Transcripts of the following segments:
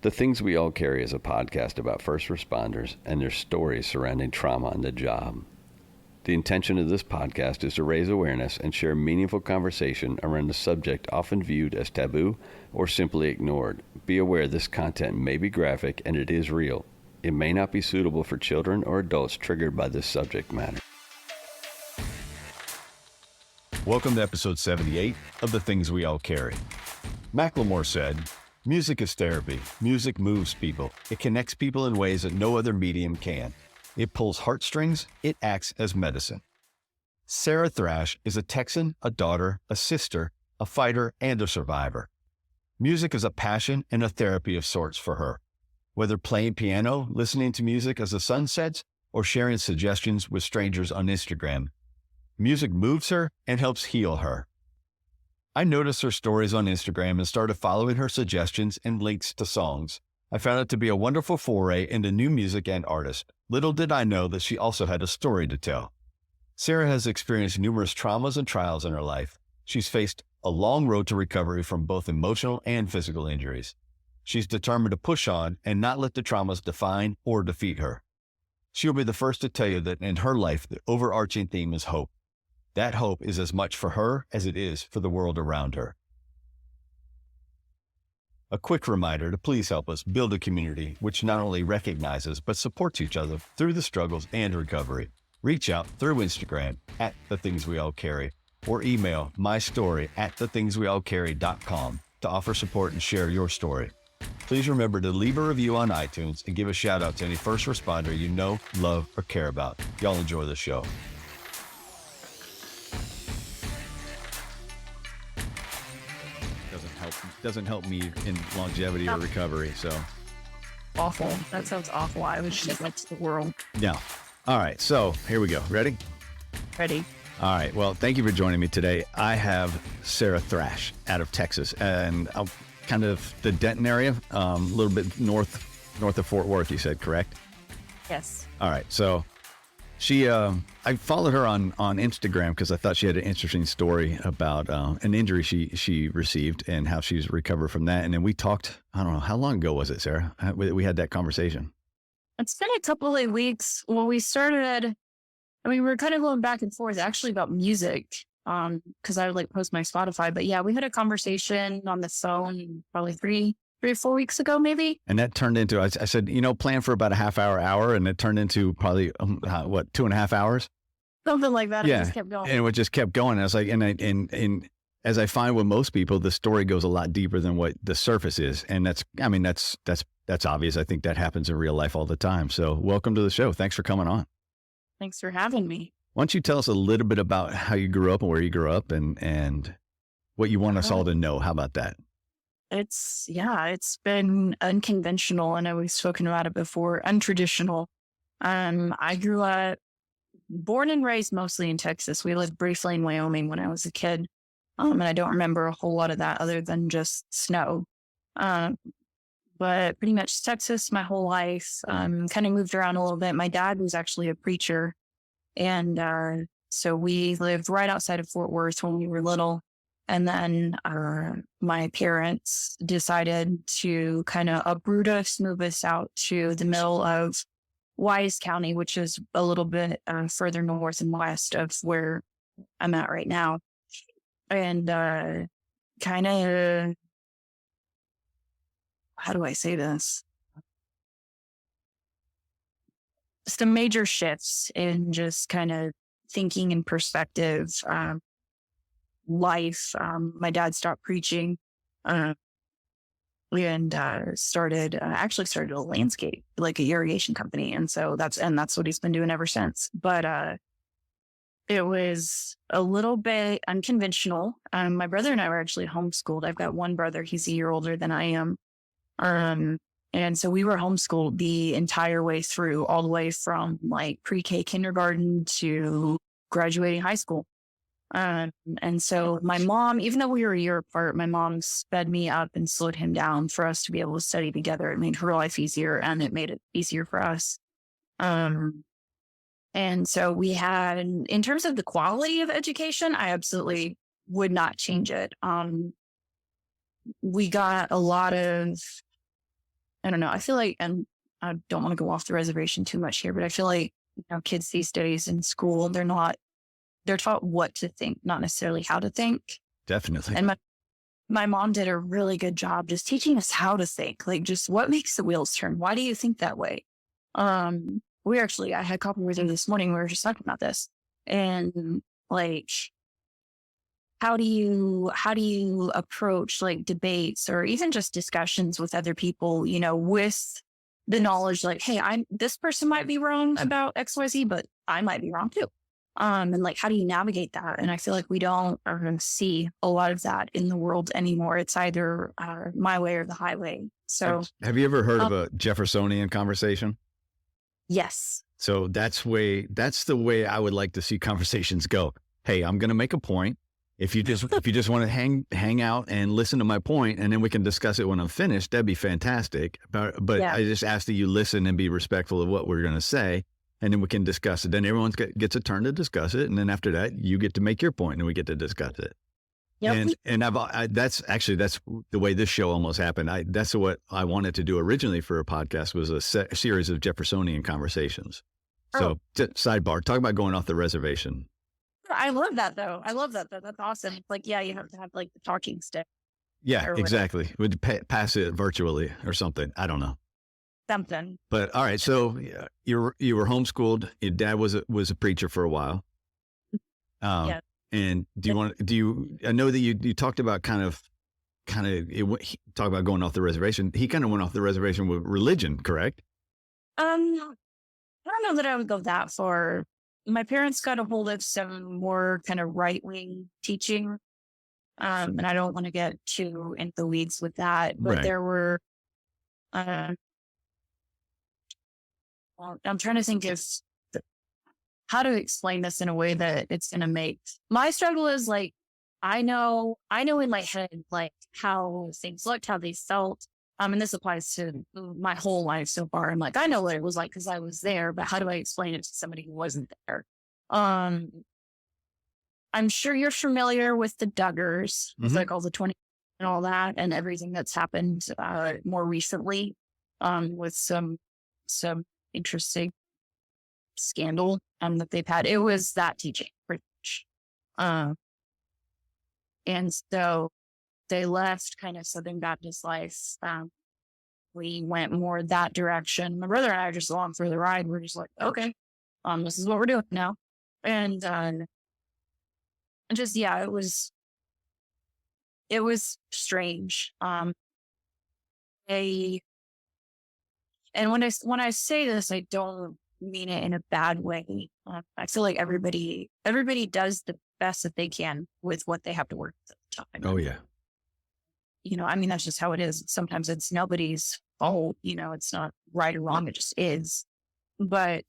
The Things We All Carry is a podcast about first responders and their stories surrounding trauma on the job. The intention of this podcast is to raise awareness and share meaningful conversation around a subject often viewed as taboo or simply ignored. Be aware this content may be graphic and it is real. It may not be suitable for children or adults triggered by this subject matter. Welcome to episode 78 of The Things We All Carry. Macklemore said, "Music is therapy. Music moves people. It connects people in ways that no other medium can. It pulls heartstrings. It acts as medicine." Sara Thrash is a Texan, a daughter, a sister, a fighter, and a survivor. Music is a passion and a therapy of sorts for her. Whether playing piano, listening to music as the sun sets, or sharing suggestions with strangers on Instagram, music moves her and helps heal her. I noticed her stories on Instagram and started following her suggestions and links to songs. I found it to be a wonderful foray into new music and artists. Little did I know that she also had a story to tell. Sara has experienced numerous traumas and trials in her life. She's faced a long road to recovery from both emotional and physical injuries. She's determined to push on and not let the traumas define or defeat her. She'll be the first to tell you that in her life, the overarching theme is hope. That hope is as much for her as it is for the world around her. A quick reminder to please help us build a community which not only recognizes but supports each other through the struggles and recovery. Reach out through Instagram at The Things We All Carry or email mystory@thethingsweallcarry.com to offer support and share your story. Please remember to leave a review on iTunes and give a shout out to any first responder you know, love, or care about. Y'all enjoy the show. Doesn't help me in longevity or recovery. So awful. That sounds awful. I wish that went to the world. Yeah. All right. So here we go. Ready? Ready. All right. Well, thank you for joining me today. I have Sara Thrash out of Texas, and I'm kind of the Denton area, a little bit north of Fort Worth. You said, correct? Yes. All right. So she, I followed her on Instagram because I thought she had an interesting story about an injury she received and how she's recovered from that. And then we talked, I don't know, how long ago was it, Sara? We had that conversation. It's been a couple of weeks. Well, we were kind of going back and forth actually about music because I would like post my Spotify. But yeah, we had a conversation on the phone probably three or 4 weeks ago, maybe. And that turned into, I said, plan for about a half hour. And it turned into probably, 2.5 hours? Something like that. Yeah. It just kept going. And it just kept going. And I was like, and as I find with most people, the story goes a lot deeper than what the surface is. And that's obvious. I think that happens in real life all the time. So welcome to the show. Thanks for coming on. Thanks for having me. Why don't you tell us a little bit about how you grew up and where you grew up and what you want us all to know? How about that? It's been unconventional. I know we've spoken about it before. Untraditional. I grew up born and raised mostly in Texas. We lived briefly in Wyoming when I was a kid. And I don't remember a whole lot of that other than just snow. But pretty much Texas my whole life. Kind of moved around a little bit. My dad was actually a preacher. And so we lived right outside of Fort Worth when we were little. And then my parents decided to kind of uproot us, move us out to the middle of Wise County, which is a little bit further north and west of where I'm at right now. And kind of, how do I say this? Some major shifts in just kind of thinking and perspective. Life. My dad stopped preaching and started a landscape, like a irrigation company. And so that's what he's been doing ever since. But it was a little bit unconventional. My brother and I were actually homeschooled. I've got one brother. He's a year older than I am. And so we were homeschooled the entire way through, all the way from like pre-K kindergarten to graduating high school. And so my mom, even though we were a year apart, my mom sped me up and slowed him down for us to be able to study together. It made her life easier and it made it easier for us. And so we had, in terms of the quality of education, I absolutely would not change it. We got a lot of, I don't know. I feel like, and I don't want to go off the reservation too much here, but I feel like, kids these days in school, they're taught what to think, not necessarily how to think. Definitely. And my mom did a really good job just teaching us how to think, like just what makes the wheels turn. Why do you think that way? I had coffee with her this morning. We were just talking about this, and like, how do you approach like debates or even just discussions with other people, with the knowledge like, hey, this person might be wrong about XYZ, but I might be wrong too. And like, how do you navigate that? And I feel like we don't see a lot of that in the world anymore. It's either my way or the highway. So have you ever heard of a Jeffersonian conversation? Yes. So that's the way I would like to see conversations go. Hey, I'm going to make a point. If you just want to hang out and listen to my point, and then we can discuss it when I'm finished, that'd be fantastic. But yeah. I just ask that you listen and be respectful of what we're going to say, and then we can discuss it. Then everyone gets a turn to discuss it, and then after that, you get to make your point, and we get to discuss it. Yep. And that's the way this show almost happened. That's what I wanted to do originally for a podcast, was a series of Jeffersonian conversations. So sidebar, talk about going off the reservation. I love that though. I love that. That's awesome. It's like, yeah, you have to have like the talking stick. Yeah, exactly. Would pass it virtually or something. I don't know. Something. But all right. So you were homeschooled. Your dad was a preacher for a while. Yeah. And I know that you talked about talk about going off the reservation. He kind of went off the reservation with religion, correct? I don't know that I would go that far. My parents got a hold of some more kind of right-wing teaching. And I don't want to get too into the weeds with that, but there were, I'm trying to think of how to explain this in a way that it's going to make my struggle is like, I know in my head, like how things looked, how they felt. And this applies to my whole life so far. I'm like, I know what it was like because I was there, but how do I explain it to somebody who wasn't there? I'm sure you're familiar with the Duggars, like all the 20 and all that, and everything that's happened more recently, with some interesting scandal that they've had. It was that teaching, pretty much. And so they left kind of Southern Baptist life. We went more that direction. My brother and I are just along for the ride. We're just like, okay, this is what we're doing now. And just, yeah, it was strange. And when I say this, I don't mean it in a bad way. I feel like everybody does the best that they can with what they have to work with at the time. Oh yeah. I mean, that's just how it is. Sometimes it's nobody's fault, it's not right or wrong. It just is. But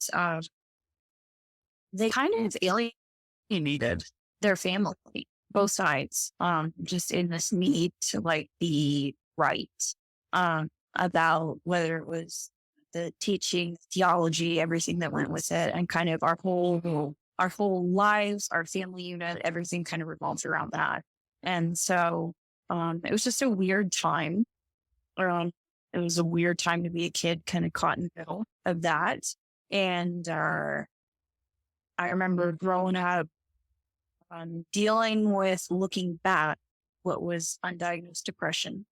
they kind of alienated their family, both sides, just in this need to like be right about whether it was the teaching, theology, everything that went with it, and kind of our whole lives, our family unit, everything kind of revolves around that. And so it was just a weird time. It was a weird time to be a kid, kind of caught in the middle of that. And I remember growing up, dealing with looking back what was undiagnosed depression.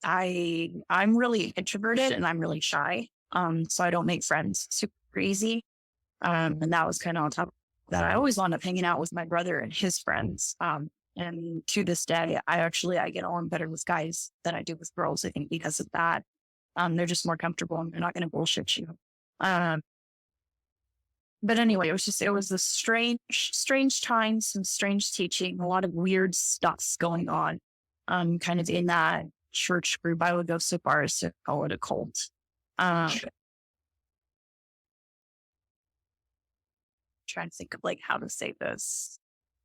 I'm really introverted and I'm really shy. So I don't make friends super easy. And that was kind of on top of that. I always wound up hanging out with my brother and his friends. And to this day, I get along better with guys than I do with girls, I think, because of that. They're just more comfortable and they're not going to bullshit you. But anyway, it was a strange time, some strange teaching, a lot of weird stuff going on, kind of in that church group. I would go so far as to call it a cult. Trying to think of like how to say this,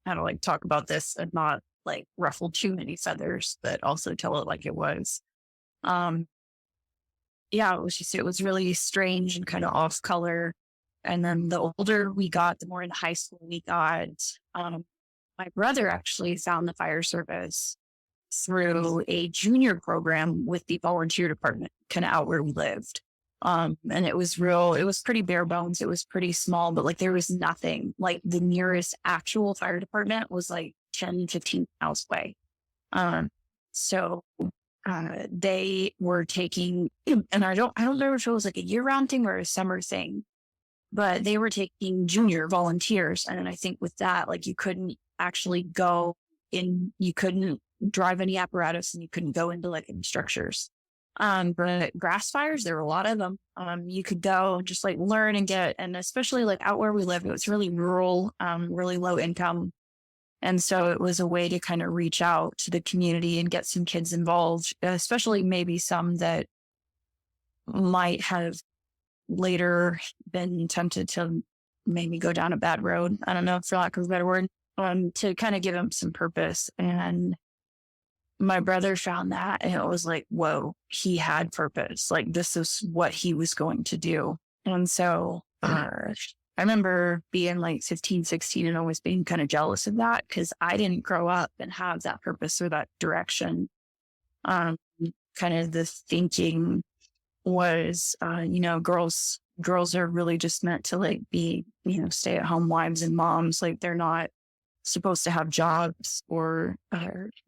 how to like talk about this and not like ruffle too many feathers, but also tell it like it was. Yeah, it was really strange and kind of off color. And then the older we got, the more in high school we got. My brother actually found the fire service through a junior program with the volunteer department, kind of out where we lived. And it was pretty bare bones. It was pretty small, but like there was nothing. Like the nearest actual fire department was like 10, 15 miles away. So they were taking, and I don't know if it was like a year round thing or a summer thing, but they were taking junior volunteers. And I think with that, like you couldn't actually go in, you couldn't drive any apparatus and you couldn't go into like any structures. But grass fires, there were a lot of them. You could go and just like learn and get, and especially like out where we lived, it was really rural, really low income. And so it was a way to kind of reach out to the community and get some kids involved, especially maybe some that might have later been tempted to maybe go down a bad road. I don't know, for lack of a better word, to kind of give them some purpose. And my brother found that, and it was like, whoa, he had purpose. Like this is what he was going to do. And so I remember being like 15, 16 and always being kind of jealous of that because I didn't grow up and have that purpose or that direction. Kind of the thinking was, girls are really just meant to like be, stay at home wives and moms. Like they're not supposed to have jobs or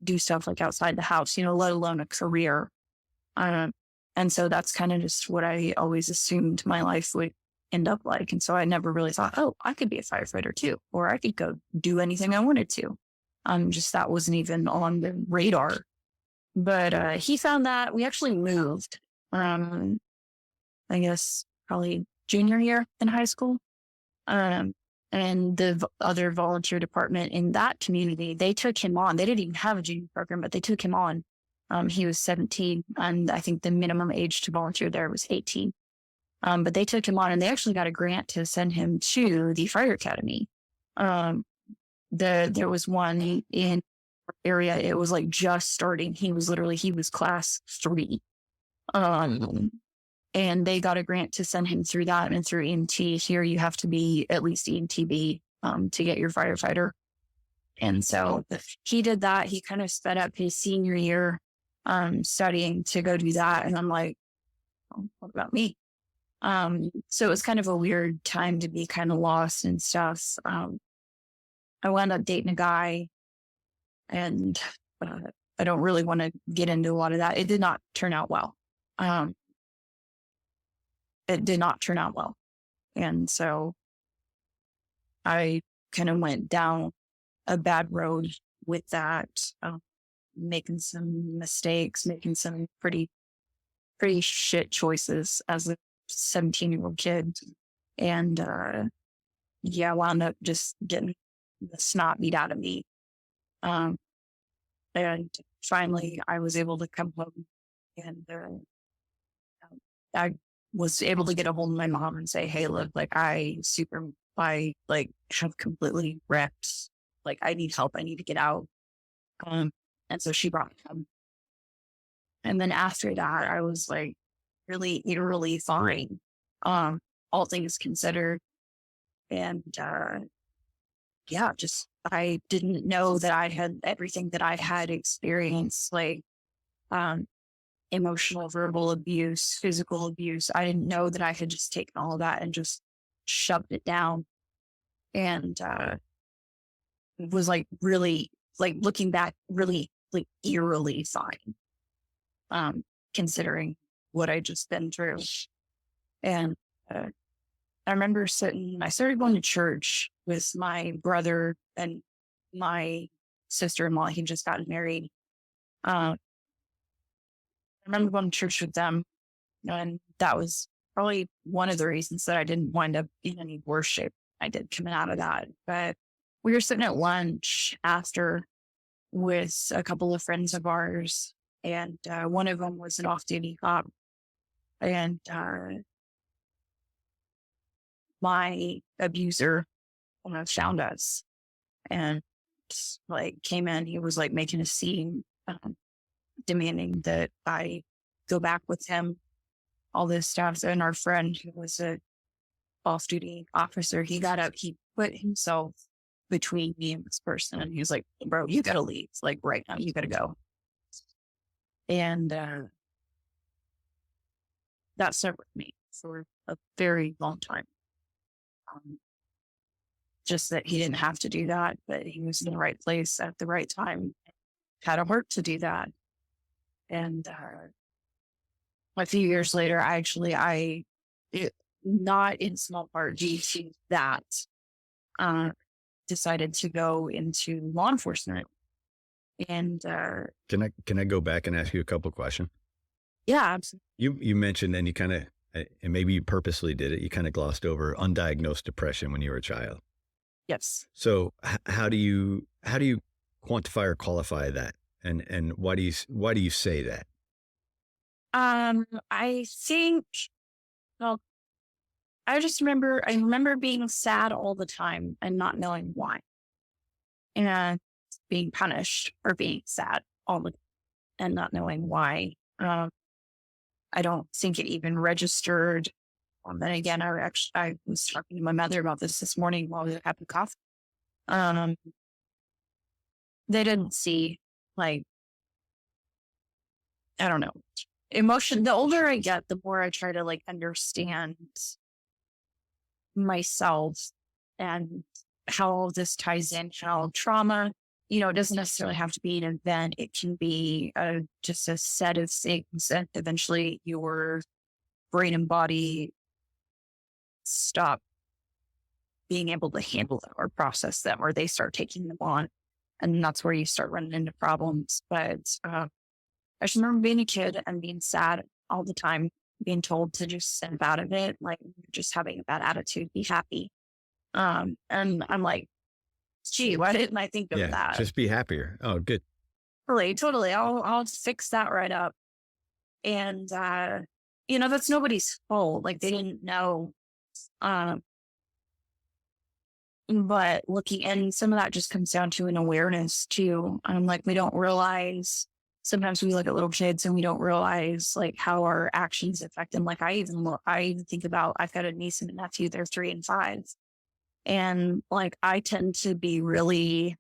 do stuff like outside the house, let alone a career. And so that's kind of just what I always assumed my life would end up like. And so I never really thought, oh, I could be a firefighter too, or I could go do anything I wanted to. Just that wasn't even on the radar. But he found that. We actually moved, I guess probably junior year in high school. And the other volunteer department in that community, they took him on. They didn't even have a junior program, but they took him on. He was 17, and I think the minimum age to volunteer there was 18. But they took him on, and they actually got a grant to send him to the fire academy. There was one in our area. It was like just starting. He was class 3. And they got a grant to send him through that and through EMT. Here you have to be at least EMTB to get your firefighter. And so he did that. He kind of sped up his senior year studying to go do that. And I'm like, oh, what about me? So it was kind of a weird time to be kind of lost and stuff. I wound up dating a guy, and I don't really want to get into a lot of that. It did not turn out well. It did not turn out well. And so I kind of went down a bad road with that, making some mistakes, making some pretty shit choices as a 17-year-old kid. And wound up just getting the snot beat out of me. And finally I was able to come home, and I was able to get a hold of my mom and say, hey, look, like I have completely wrecked. Like I need help. I need to get out. And so she brought me home. And then after that, I was like really eerily fine, all things considered. And I didn't know that I had everything that I had experienced, like emotional, verbal abuse, physical abuse. I didn't know that I had just taken all of that and just shoved it down. And it was like really, like looking back, really like eerily fine, considering what I just been through. And I remember I started going to church with my brother and my sister-in-law. He just got married. I remember going to church with them, and that was probably one of the reasons that I didn't wind up in any worse shape I did coming out of that. But we were sitting at lunch after with a couple of friends of ours, and one of them was an off-duty cop, and my abuser found us and like came in. He was like making a scene, demanding that I go back with him, all this stuff. And our friend, who was a off-duty officer, he got up, he put himself between me and this person, and he was like, bro, you gotta leave, like right now, you gotta go. And that stuck with me for a very long time. Just that he didn't have to do that, but he was in the right place at the right time, had to work to do that. And a few years later, not in small part due to that, decided to go into law enforcement. And Can I go back and ask you a couple of questions? yeah, absolutely. You mentioned, and you kind of, and maybe you purposely did it, you kind of glossed over undiagnosed depression when you were a child. Yes. So how do you quantify or qualify that? And why do you say that? I think, well, I remember being sad all the time and not knowing why, and being punished for being sad all the and not knowing why. I don't think it even registered. Then again, I was talking to my mother about this morning while we were having coffee. They didn't see, like, I don't know, emotion. The older I get, the more I try to like understand myself and how all this ties in, how trauma, it doesn't necessarily have to be an event. It can be just a set of things that eventually your brain and body stop being able to handle them or process them, or they start taking them on. And that's where you start running into problems. But I just remember being a kid and being sad all the time, being told to just snap out of it, like just having a bad attitude, be happy. And I'm like, gee, why didn't I think of that? Just be happier. Oh, good. Totally. I'll fix that right up. And, that's nobody's fault. Like they didn't know. But looking, and some of that just comes down to an awareness too. Like we don't realize, sometimes we look at little kids and we don't realize like how our actions affect them. Like I even think about, I've got a niece and a nephew, they're 3 and 5. And like, I tend to be really,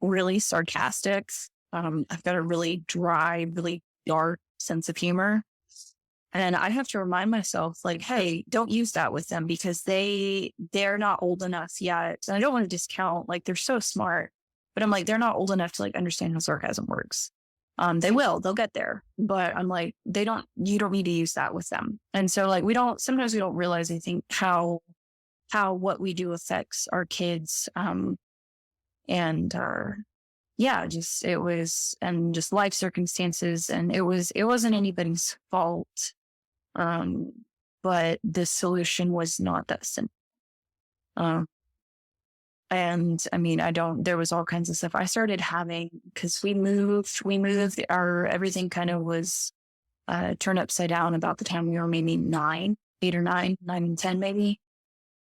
really sarcastic. I've got a really dry, really dark sense of humor. And I have to remind myself, like, hey, don't use that with them because they're not old enough yet. And I don't want to discount, like, they're so smart, but I'm like, they're not old enough to like understand how sarcasm works. They'll get there, but I'm like, you don't need to use that with them. And so like, sometimes we don't realize, I think, how what we do affects our kids. Just life circumstances. And it wasn't anybody's fault. But the solution was not that simple. And I mean, there was all kinds of stuff I started having because we moved, everything kind of was, turned upside down about the time we were maybe 8 or 9 and 10 maybe.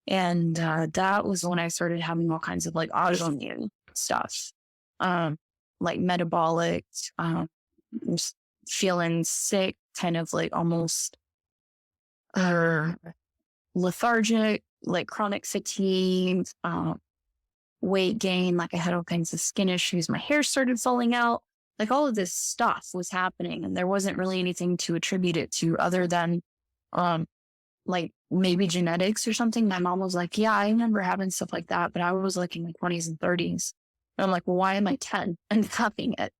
And, that was when I started having all kinds of like autoimmune stuff, like metabolic, just feeling sick, kind of like almost, lethargic, like chronic fatigue, weight gain, like I had all kinds of skin issues. My hair started falling out. Like all of this stuff was happening and there wasn't really anything to attribute it to other than, like maybe genetics or something. My mom was like, yeah, I remember having stuff like that, but I was like in my 20s and 30s. And I'm like, well, why am I 10 and having it?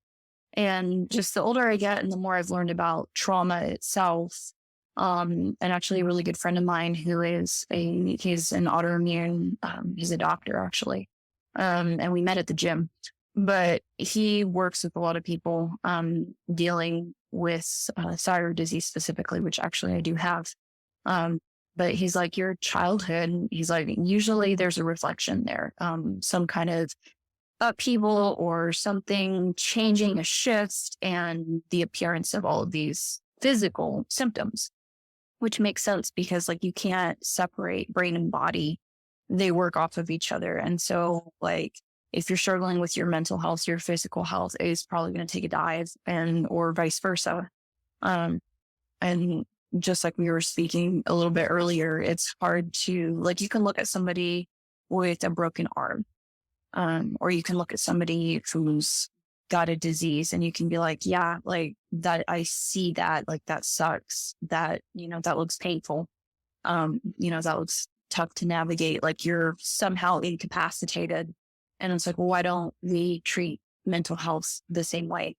And just the older I get and the more I've learned about trauma itself, and actually a really good friend of mine who he's an autoimmune, he's a doctor actually. And we met at the gym, but he works with a lot of people, dealing with, thyroid disease specifically, which actually I do have. But he's like, your childhood, he's like, usually there's a reflection there, some kind of upheaval or something changing, a shift, and the appearance of all of these physical symptoms, which makes sense because like you can't separate brain and body. They work off of each other. And so like, if you're struggling with your mental health, your physical health is probably going to take a dive or vice versa. And just like we were speaking a little bit earlier, it's hard to like, you can look at somebody with a broken arm, or you can look at somebody who's got a disease, and you can be like, yeah, like that, I see that, like that sucks, that, that looks painful. That looks tough to navigate. Like you're somehow incapacitated. And it's like, well, why don't we treat mental health the same way?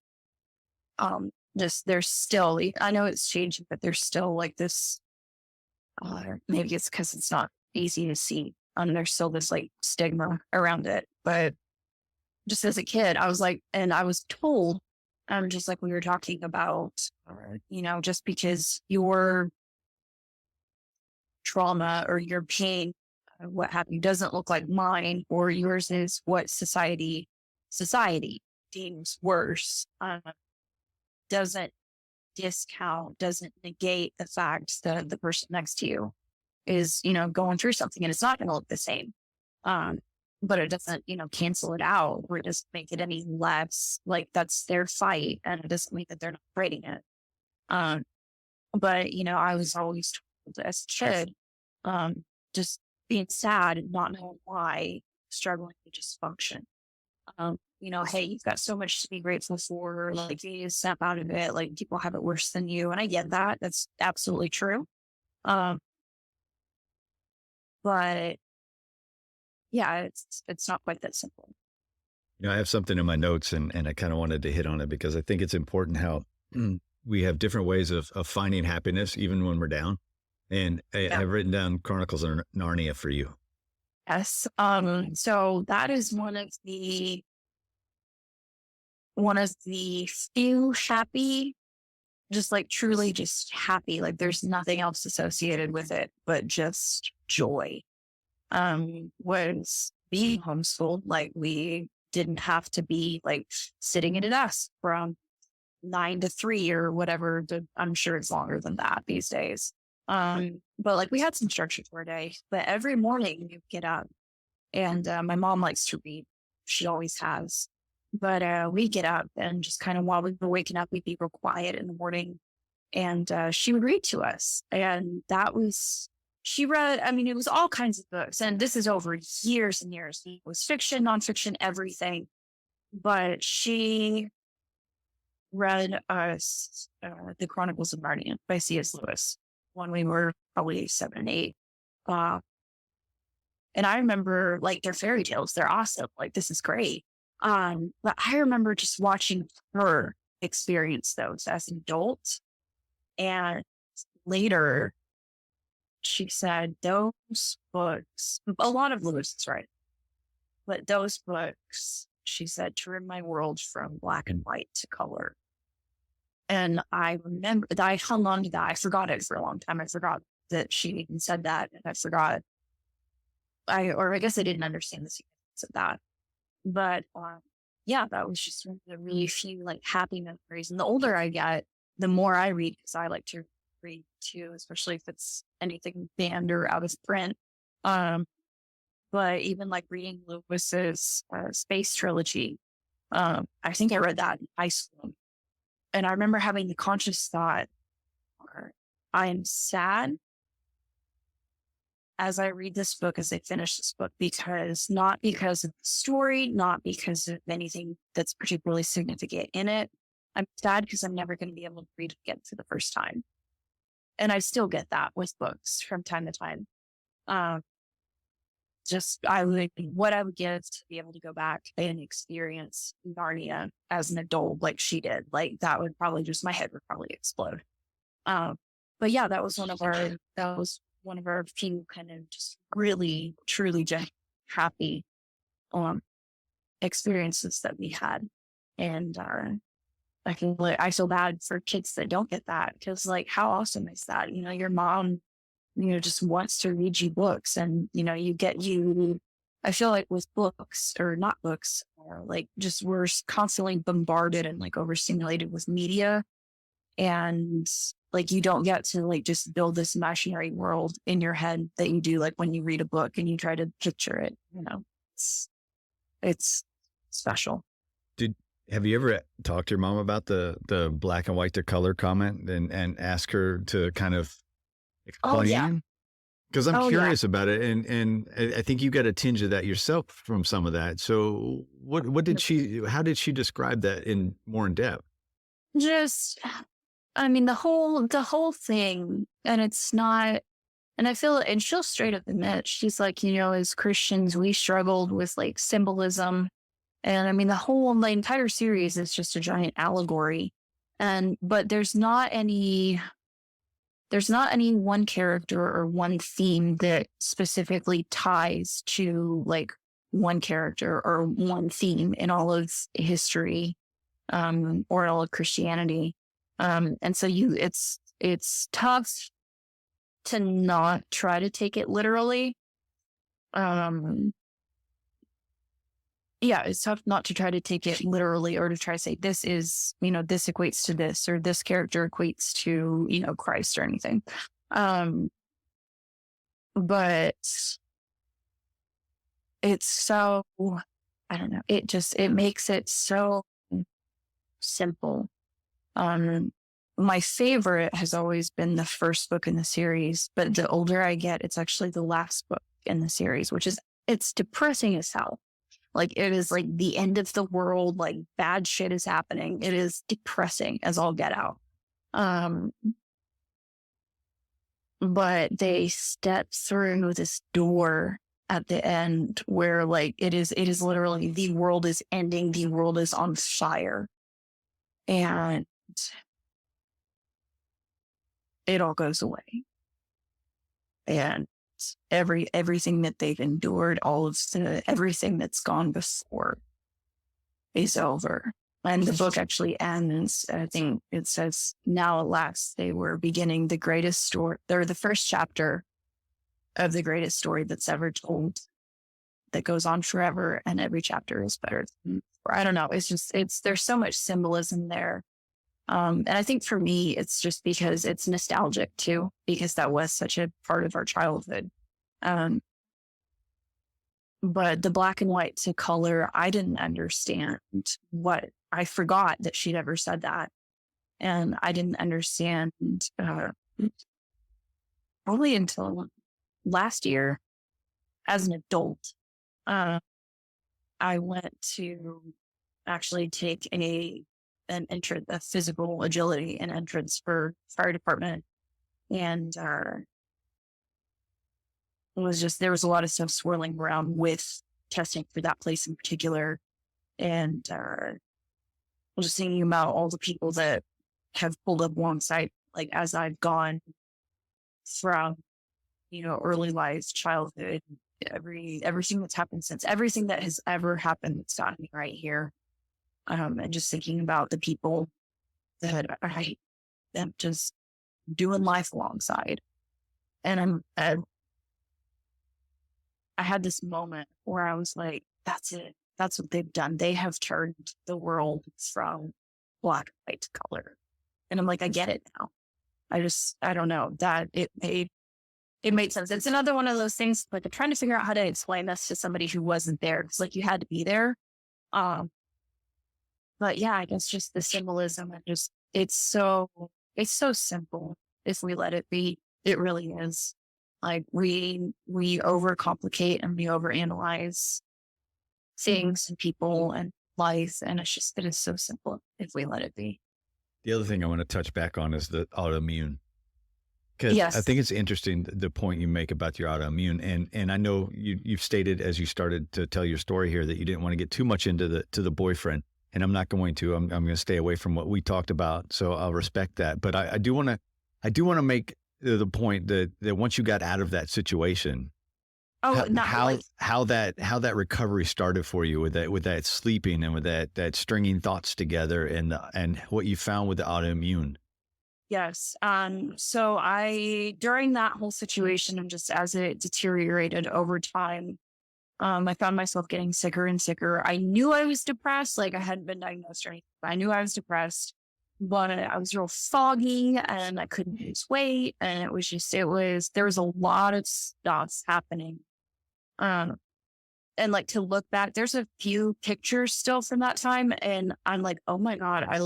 Just there's still, I know it's changing, but there's still like this, maybe it's because it's not easy to see. There's still this like stigma around it. But just as a kid, I was like, and I was told, just like we were talking about, just because your trauma or your pain, what have you, doesn't look like mine, or yours is what society deems worse, doesn't discount, doesn't negate the fact that the person next to you is, going through something, and it's not going to look the same. But it doesn't, cancel it out, or it doesn't make it any less like that's their fight, and it doesn't mean that they're not fighting it. But, I was always told as a kid, just being sad and not knowing why, struggling to just function. Hey, you've got so much to be grateful for, like you need to snap out of it, like people have it worse than you. And I get that. That's absolutely true. But yeah, it's not quite that simple. I have something in my notes and I kind of wanted to hit on it because I think it's important how we have different ways of finding happiness, even when we're down. And I've written down Chronicles of Narnia for you. Yes. So that is one of the few happy, just like truly just happy, like there's nothing else associated with it, but just joy. Was being homeschooled. Like we didn't have to be like sitting at a desk from 9 to 3 or whatever. I'm sure it's longer than that these days. But like we had some structure for a day, but every morning you get up and, my mom likes to read. She always has, but, we get up and just kind of while we were waking up, we'd be real quiet in the morning, and, she would read to us. And she read, it was all kinds of books, and this is over years and years. It was fiction, nonfiction, everything. But she read us, The Chronicles of Narnia by C.S. Lewis when we were probably 7 and 8. And I remember like they're fairy tales. They're awesome. Like, this is great. But I remember just watching her experience those as an adult. And later she said those books, a lot of Lewis is right, but those books, she said, turned my world from black and white to color. And I remember that I hung on to that. I forgot it for a long time. I forgot that she even said that. And I forgot, I guess I didn't understand the significance of that. But yeah, that was just one of the really few like happy memories. And the older I get, the more I read, because I like to read too, especially if it's anything banned or out of print. But even like reading Lewis's Space Trilogy, I think I read that in high school. And I remember having the conscious thought, I am sad as I read this book, as I finish this book, not because of the story, not because of anything that's particularly significant in it. I'm sad because I'm never going to be able to read it again for the first time. And I still get that with books from time to time. What I would give to be able to go back and experience Narnia as an adult, like she did, like that would probably my head would probably explode. But yeah, that was one of our few kind of just really, truly just happy, experiences that we had. And, I feel bad for kids that don't get that, because like, how awesome is that? Your mom, just wants to read you books, and, I feel like with books or not books, or like just we're constantly bombarded and like overstimulated with media. And like, you don't get to like just build this imaginary world in your head that you do like when you read a book and you try to picture it, it's special. Have you ever talked to your mom about the black and white to color comment and ask her to kind of explain? Oh, yeah. Because I'm Oh yeah. curious about it, and I think you got a tinge of that yourself from some of that. So what did how did she describe that in more in depth? Just, I mean, the whole thing, and it's not, and I feel, and she'll straight up admit, she's like, as Christians, we struggled with like symbolism. And I mean, the entire series is just a giant allegory. But there's not any one character or one theme that specifically ties to like one character or one theme in all of history, or all of Christianity. And so it's tough to not try to take it literally. Um, yeah, it's tough not to try to take it literally, or to try to say this is, this equates to this, or this character equates to, Christ or anything. Um, but it's so, I don't know, it makes it so simple. My favorite has always been the first book in the series, but the older I get, it's actually the last book in the series, it's depressing as hell. Like, it is like the end of the world, like bad shit is happening. It is depressing as all get out. But they step through this door at the end where like it is literally the world is ending, the world is on fire. And it all goes away. And everything that they've endured, everything that's gone before is over. And the book actually ends, I think it says, now at last they were beginning the greatest story. They're the first chapter of the greatest story that's ever told, that goes on forever, and every chapter is better. I don't know. There's so much symbolism there. And I think for me, it's just because it's nostalgic too, because that was such a part of our childhood. But the black and white to color, I didn't understand I forgot that she'd ever said that. And I didn't understand, probably until last year as an adult. I went to actually take an entrance, a physical agility and entrance for fire department. And there was a lot of stuff swirling around with testing for that place in particular. And just thinking about all the people that have pulled up alongside, like as I've gone from, early life, childhood, everything that's happened since, everything that has ever happened that's gotten me right here. And just thinking about the people that I am just doing life alongside. And I had this moment where I was like, that's it. That's what they've done. They have turned the world from black and white to color. And I'm like, I get it now. I don't know, that it made sense. It's another one of those things, like I'm trying to figure out how to explain this to somebody who wasn't there. It's like, you had to be there. But yeah, I guess just the symbolism, and just, it's so simple if we let it be. It really is. Like we overcomplicate and we overanalyze things and people and life. And it is so simple if we let it be. The other thing I want to touch back on is the autoimmune. Because Yes. I think it's interesting, the point you make about your autoimmune. And I know you've stated as you started to tell your story here that you didn't want to get too much into the boyfriend. And I'm not going to. I'm going to stay away from what we talked about. So I'll respect that. But I do want to make the point that once you got out of that situation, how that recovery started for you with that sleeping and with that stringing thoughts together, and what you found with the autoimmune. Yes. So during that whole situation, and just as it deteriorated over time, I found myself getting sicker and sicker. I knew I was depressed. Like, I hadn't been diagnosed or anything, but I knew I was depressed, but I was real foggy and I couldn't lose weight. And there was a lot of stuff happening. And like, to look back, there's a few pictures still from that time. And I'm like, oh my God, I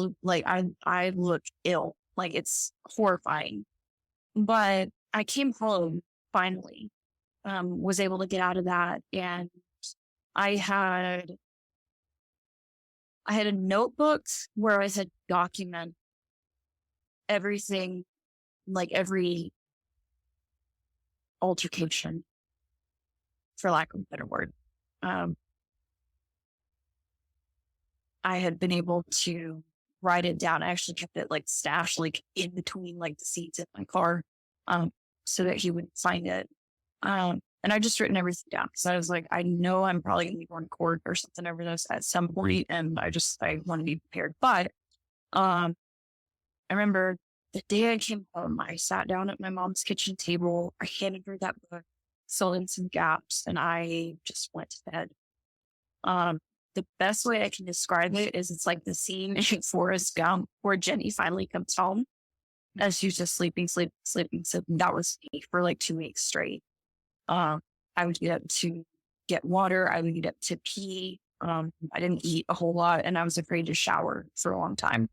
look ill. Like, it's horrifying. But I came home finally was able to get out of that. And I had a notebook where I had document everything, like every altercation, for lack of a better word. I had been able to write it down. I actually kept it like stashed like in between like the seats in my car, so that he would find it. And I just written everything down because I was like, I know I'm probably going to be going to court or something over this at some point, and I want to be prepared. But I remember the day I came home, I sat down at my mom's kitchen table. I handed her that book, filled in some gaps, and I just went to bed. The best way I can describe it is it's like the scene in Forrest Gump where Jenny finally comes home as she's just sleeping. That was me for like 2 weeks straight. I would get up to get water. I would get up to pee. I didn't eat a whole lot, and I was afraid to shower for a long time.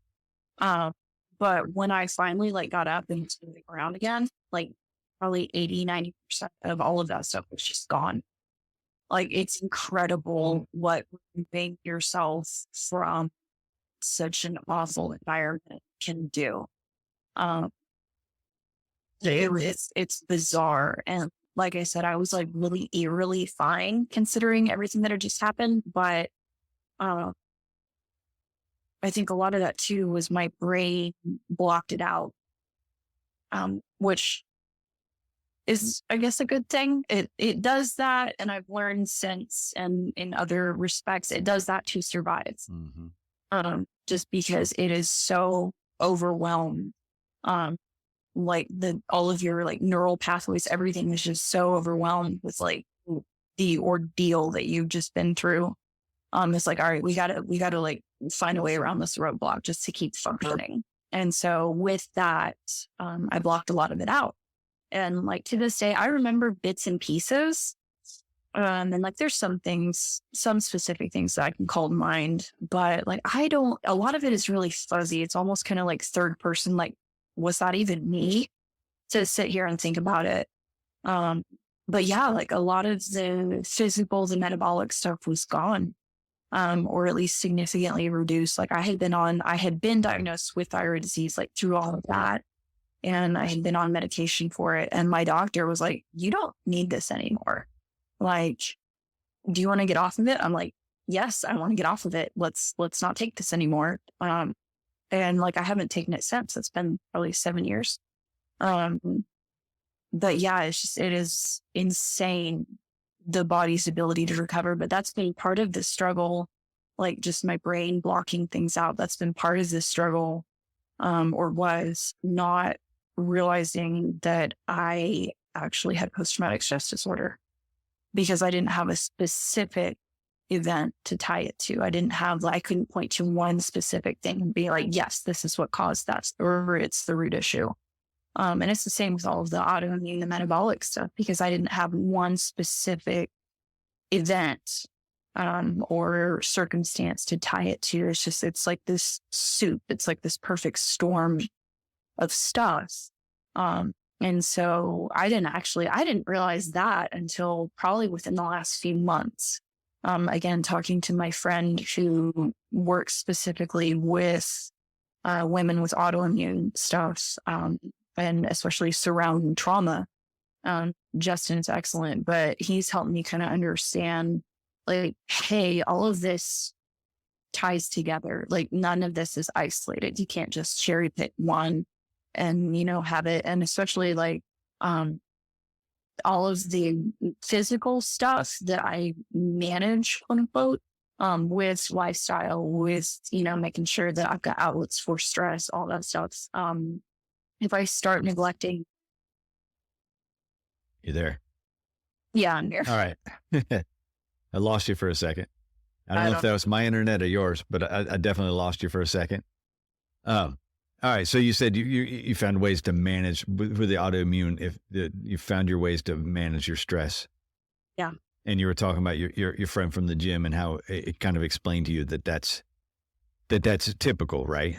But when I finally like got up and was moving around again, like probably 80-90% of all of that stuff was just gone. Like, it's incredible what removing yourself from such an awful environment can do. It's bizarre. And like I said, I was like really eerily fine considering everything that had just happened. But I think a lot of that too was my brain blocked it out, which is, I guess, a good thing. It does that. And I've learned since, and in other respects, it does that to survive. Just because it is so overwhelmed. Like all of your like neural pathways, everything is just so overwhelmed with like the ordeal that you've just been through. It's like, all right, we gotta like find a way around this roadblock just to keep functioning. And so with that, I blocked a lot of it out. And like to this day, I remember bits and pieces. And like there's some specific things that I can call to mind, but like a lot of it is really fuzzy. It's almost kind of like third person, like, was that even me, to sit here and think about it? But yeah, like a lot of the physical, the metabolic stuff was gone, or at least significantly reduced. Like I had been diagnosed with thyroid disease, like through all of that. And I had been on medication for it. And my doctor was like, you don't need this anymore. Like, do you want to get off of it? I'm like, yes, I want to get off of it. Let's not take this anymore. And like, I haven't taken it since. It's been probably 7 years. But yeah, it is insane, the body's ability to recover. But that's been part of the struggle, like just my brain blocking things out. That's been part of the struggle, or was not realizing that I actually had post-traumatic stress disorder because I didn't have a specific event to tie it to. I couldn't point to one specific thing and be like, yes, this is what caused that, or it's the root issue. And it's the same with all of the autoimmune, the metabolic stuff, because I didn't have one specific event, or circumstance to tie it to. It's like this soup. It's like this perfect storm of stuff. And so I didn't realize that until probably within the last few months. Again, talking to my friend who works specifically with women with autoimmune stuff, and especially surrounding trauma. Justin's excellent, but he's helped me kind of understand, like, hey, all of this ties together. Like, none of this is isolated. You can't just cherry pick one and, have it. And especially like, all of the physical stuff that I manage, quote unquote, with lifestyle, with, making sure that I've got outlets for stress, all that stuff. If I start neglecting. You there? Yeah, I'm here. All right. I lost you for a second. I don't know if that was my internet or yours, but I definitely lost you for a second. All right. So you said you found ways to manage with the autoimmune. You found your ways to manage your stress. Yeah. And you were talking about your friend from the gym and how it kind of explained to you that's typical, right?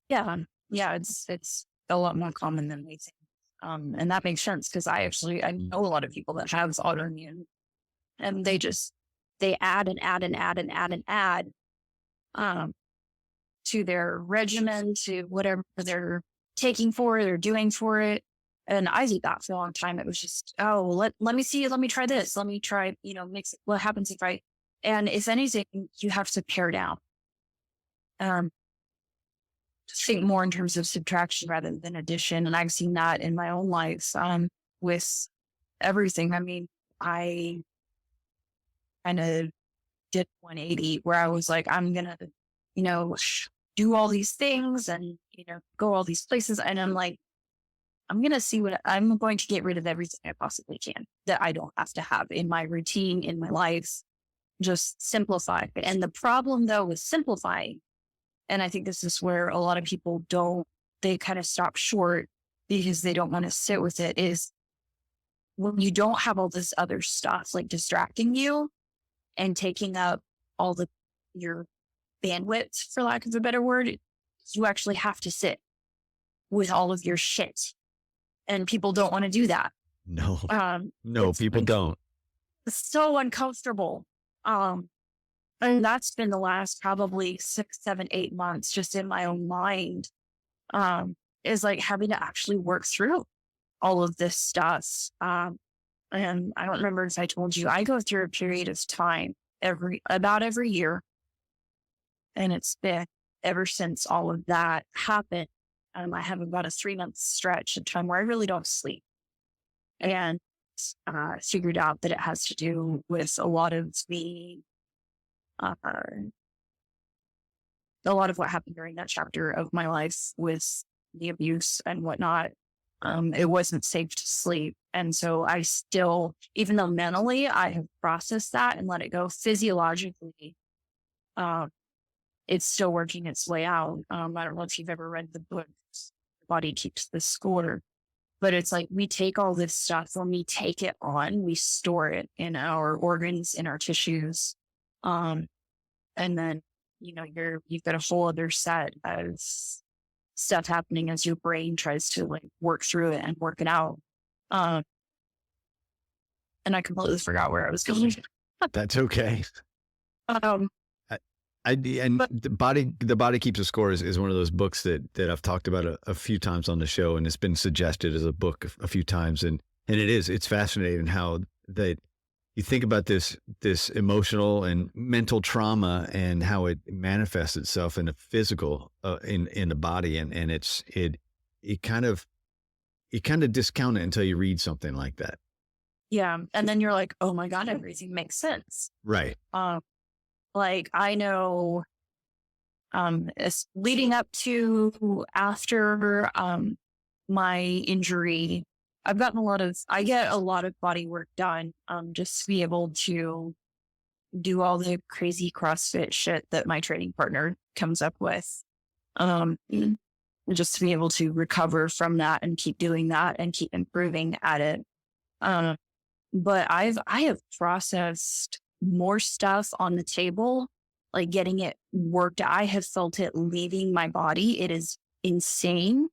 Yeah. Yeah. It's a lot more common than we think. And that makes sense because I know a lot of people that have autoimmune, and they add and add and add and add and add to their regimen, to whatever they're taking for it or doing for it. And I did that for a long time. It was just, let me see, let me try this, let me try, mix it. What happens and if anything, you have to pare down. Think more in terms of subtraction rather than addition. And I've seen that in my own life with everything. I mean, I kind of did 180 where I was like, I'm going to, do all these things and, go all these places. And I'm like, I'm going to get rid of everything I possibly can that I don't have to have in my routine, in my life, just simplify. And the problem though, with simplifying, and I think this is where a lot of people they kind of stop short because they don't want to sit with it, is when you don't have all this other stuff like distracting you and taking up all your bandwidth, for lack of a better word, you actually have to sit with all of your shit. And people don't want to do that. No, people don't. It's so uncomfortable. And that's been the last probably 6, 7, 8 months just in my own mind, is like having to actually work through all of this stuff. And I don't remember if I told you, I go through a period of time about every year. And it's been ever since all of that happened. I have about a 3-month stretch of time where I really don't sleep. And figured out that it has to do with a lot of what happened during that chapter of my life with the abuse and whatnot. It wasn't safe to sleep. And so I still, even though mentally I have processed that and let it go, physiologically, it's still working its way out. I don't know if you've ever read the book, The Body Keeps the Score, but it's like we take all this stuff, when we take it on, we store it in our organs, in our tissues. And then, you've got a whole other set of stuff happening as your brain tries to like work through it and work it out. And I completely forgot where I was going. That's okay. But The Body Keeps a Score is one of those books that I've talked about a few times on the show, and it's been suggested as a book a few times. And it's fascinating how that you think about this emotional and mental trauma and how it manifests itself in the physical, in the body. And you kind of discount it until you read something like that. yeah. And then you're like, oh my God, everything makes sense. Right. Like I know, it's leading up to after, my injury, I get a lot of body work done, just to be able to do all the crazy CrossFit shit that my training partner comes up with. Just to be able to recover from that and keep doing that and keep improving at it. But I have processed more stuff on the table, like getting it worked. I have felt it leaving my body. It is insane.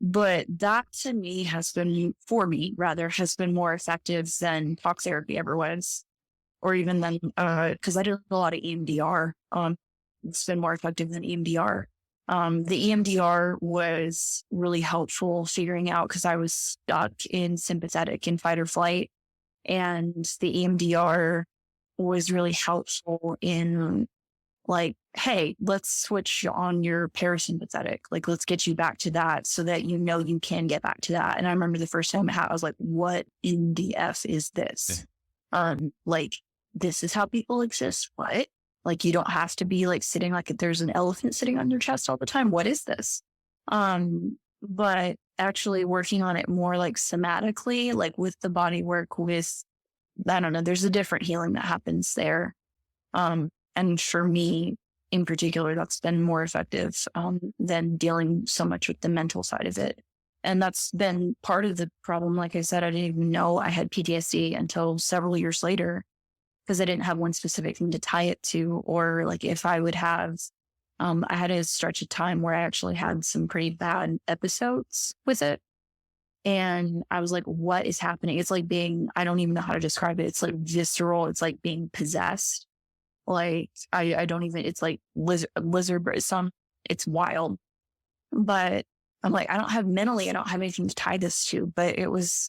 But that to me has been more effective than talk therapy ever was, or even then, because I did a lot of EMDR. It's been more effective than EMDR. The EMDR was really helpful figuring out, because I was stuck in sympathetic in fight or flight. And the EMDR was really helpful in like, hey, let's switch on your parasympathetic. Like, let's get you back to that so that you can get back to that. And I remember the first time I was like, what in the F is this? Like, this is how people exist. What? Like, you don't have to be like sitting like there's an elephant sitting on your chest all the time. What is this? But actually working on it more like somatically, like with the body work with, I don't know, there's a different healing that happens there. And for me in particular, that's been more effective, than dealing so much with the mental side of it. And that's been part of the problem. Like I said, I didn't even know I had PTSD until several years later, because I didn't have one specific thing to tie it to, or like if I would have, I had a stretch of time where I actually had some pretty bad episodes with it. And I was like, what is happening? It's like I don't even know how to describe it. It's like visceral. It's like being possessed. Like, I don't even, it's like lizard, it's wild. But I'm like, I don't have anything to tie this to. But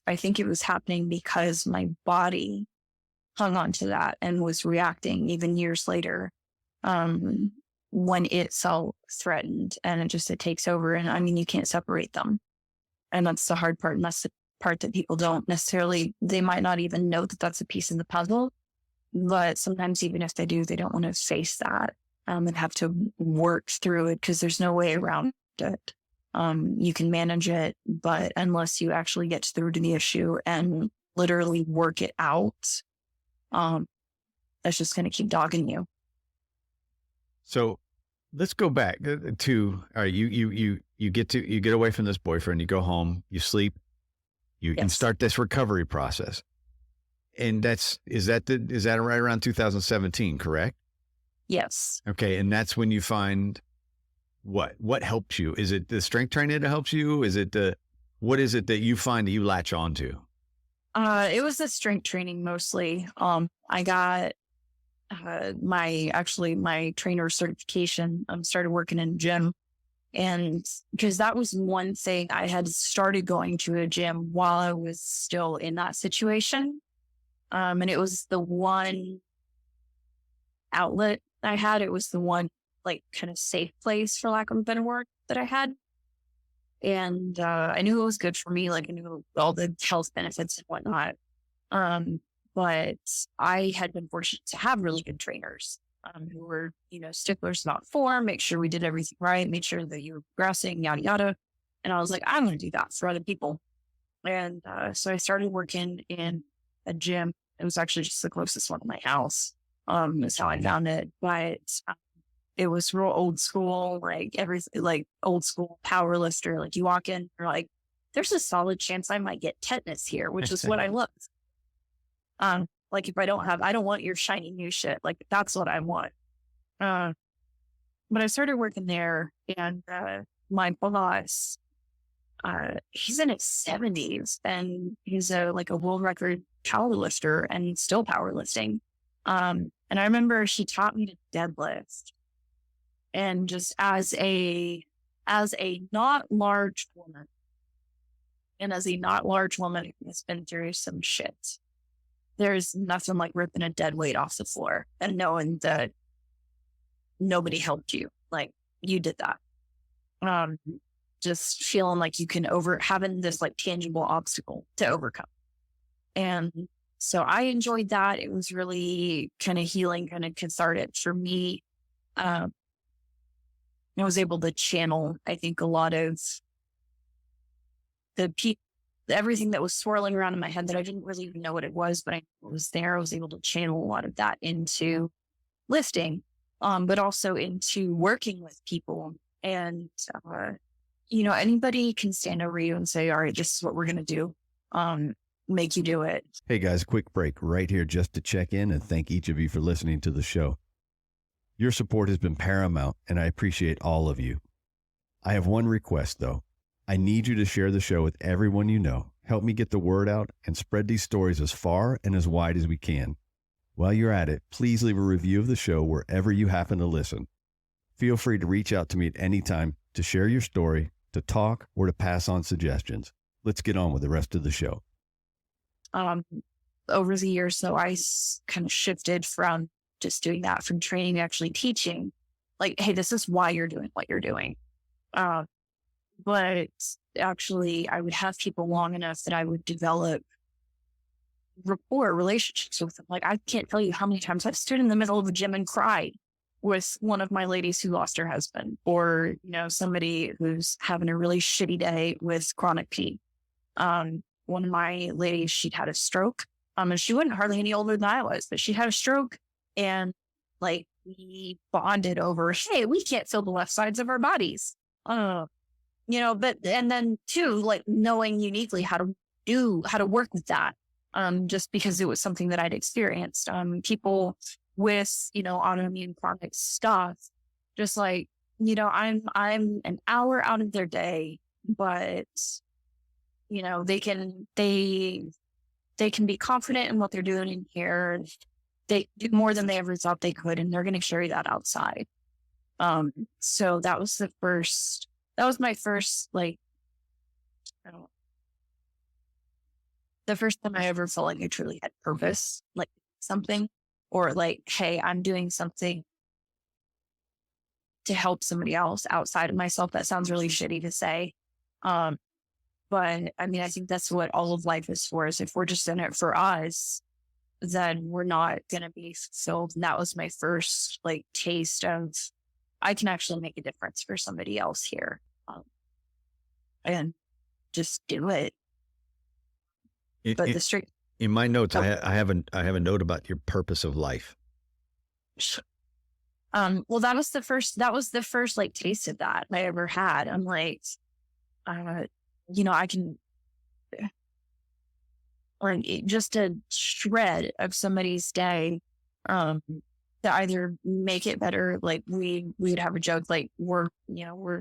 I think it was happening because my body hung on to that and was reacting even years later, when it felt threatened, and it takes over. And I mean, you can't separate them. And that's the hard part. And that's the part that people don't necessarily, they might not even know that that's a piece of the puzzle. But sometimes even if they do, they don't want to face that, and have to work through it, because there's no way around it. You can manage it, but unless you actually get through to the issue and literally work it out, that's just going to keep dogging you. So let's go back to, all right, you get away from this boyfriend, you go home, you sleep, you start this recovery process. And is that right around 2017, correct? Yes. Okay. And that's when you find what helps you? Is it the strength training that helps you? What is it that you find that you latch onto? It was the strength training mostly. I got my trainer certification. Started working in a gym, and because that was one thing, I had started going to a gym while I was still in that situation. And it was the one outlet I had. It was the one like kind of safe place, for lack of a better word, that I had. And I knew it was good for me. Like, I knew all the health benefits and whatnot. But I had been fortunate to have really good trainers who were, sticklers about form, make sure we did everything right, made sure that you were progressing, yada, yada. And I was like, I'm going to do that for other people. And so I started working in a gym. It was actually just the closest one to my house. Is how I found it. But it was real old school, like old school power lifter. Like, you walk in, you're like, there's a solid chance I might get tetanus here, which is what I love. Like, if I don't want your shiny new shit. Like, that's what I want. But I started working there, and my boss, he's in his 70s, and he's a world record power lifter, and he's still powerlifting. And I remember she taught me to deadlift, and just as a not large woman, who has been through some shit, there's nothing like ripping a dead weight off the floor and knowing that nobody helped you. Like, you did that. Just feeling like you can having this like tangible obstacle to overcome. And so I enjoyed that. It was really kind of healing, kind of cathartic for me. I was able to channel, I think, a lot of everything that was swirling around in my head that I didn't really even know what it was, but I was there. I was able to channel a lot of that into lifting, but also into working with people. And, anybody can stand over you and say, all right, this is what we're going to do. Make you do it. Hey guys, quick break right here just to check in and thank each of you for listening to the show. Your support has been paramount, and I appreciate all of you. I have one request though. I need you to share the show with everyone you know. Help me get the word out and spread these stories as far and as wide as we can. While you're at it, please leave a review of the show wherever you happen to listen. Feel free to reach out to me at any time to share your story, to talk, or to pass on suggestions. Let's get on with the rest of the show. Over the years, so I kind of shifted from just doing that, from training to actually teaching. Like, hey, this is why you're doing what you're doing. But actually, I would have people long enough that I would develop rapport, relationships with them. Like, I can't tell you how many times I've stood in the middle of a gym and cried with one of my ladies who lost her husband, or, somebody who's having a really shitty day with chronic P. One of my ladies, she'd had a stroke. And she wasn't hardly any older than I was, but she had a stroke, and we bonded over, hey, we can't feel the left sides of our bodies. But, and then too, knowing uniquely how to work with that. Just because it was something that I'd experienced. People with, autoimmune chronic stuff, just I'm an hour out of their day, but they can be confident in what they're doing in here. They do more than they ever thought they could, and they're going to carry that outside. So that was my first, like, I don't know, the first time I ever felt like I truly had purpose, like something, or like, hey, I'm doing something to help somebody else outside of myself. That sounds really shitty to say. But I mean, I think that's what all of life is for, is if we're just in it for us, then we're not going to be fulfilled. And that was my first like taste of, I can actually make a difference for somebody else here. And just do it. But the straight, in my notes, I have a note about your purpose of life. well, that was the first like taste of that I ever had. I'm like, I can, or just a shred of somebody's day, to either make it better. Like we'd have a joke, like we're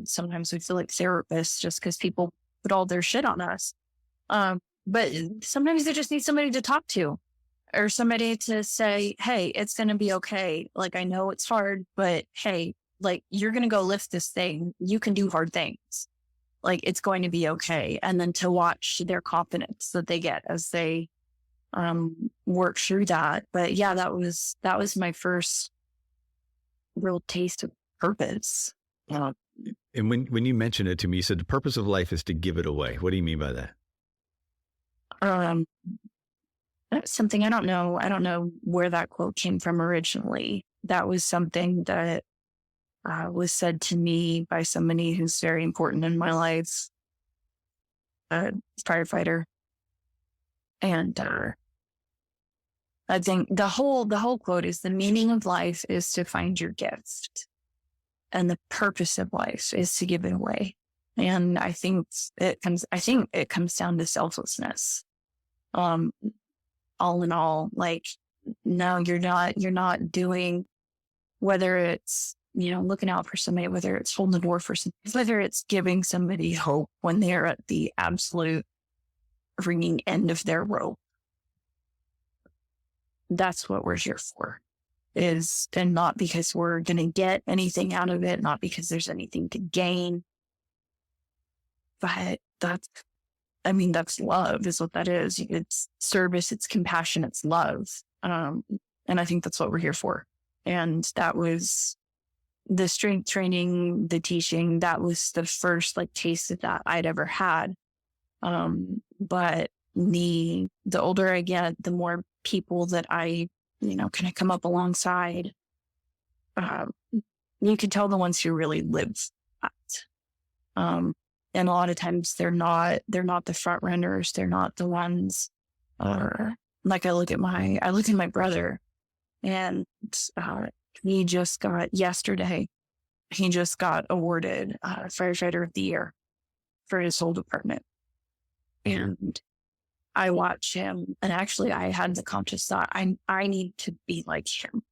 sometimes we feel like therapists just because people put all their shit on us. But sometimes they just need somebody to talk to, or somebody to say, hey, it's going to be okay. Like, I know it's hard, but hey, like, you're going to go lift this thing. You can do hard things. Like, it's going to be okay. And then to watch their confidence that they get as they work through that. But yeah, that was my first real taste of purpose. And when you mentioned it to me, you said the purpose of life is to give it away. What do you mean by that? That's something I don't know where that quote came from originally. That was something that was said to me by somebody who's very important in my life, a firefighter. And I think the whole quote is, the meaning of life is to find your gift, and the purpose of life is to give it away. And I think it comes down to selflessness. All in all, like, no, you're not doing, whether it's, looking out for somebody, whether it's holding the door for somebody, whether it's giving somebody hope when they're at the absolute ringing end of their rope. That's what we're here for, and not because we're going to get anything out of it, not because there's anything to gain, but that's love is what that is. It's service, it's compassion, it's love. And I think that's what we're here for. And that was the strength training, the teaching. That was the first like taste of that I'd ever had. But the older I get, the more people that I, kind of come up alongside, you can tell the ones who really live that. And a lot of times they're not the front runners. They're not the ones, like I look at my brother, and he just got awarded firefighter of the year for his whole department. And I watch him, and actually I had the conscious thought, I need to be like him.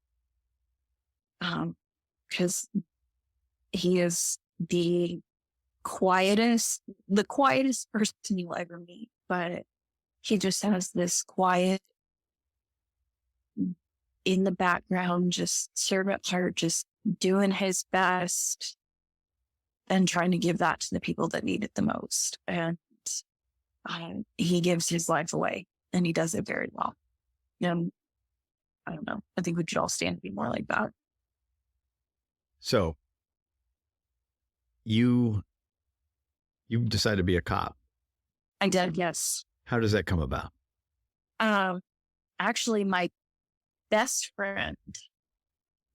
Because he is the quietest person you'll ever meet, but he just has this quiet in the background, just servant heart, just doing his best and trying to give that to the people that need it the most. And he gives his life away, and he does it very well. And I don't know, I think we should all stand to be more like that. So you decided to be a cop. I did, yes. How does that come about? Actually, my best friend,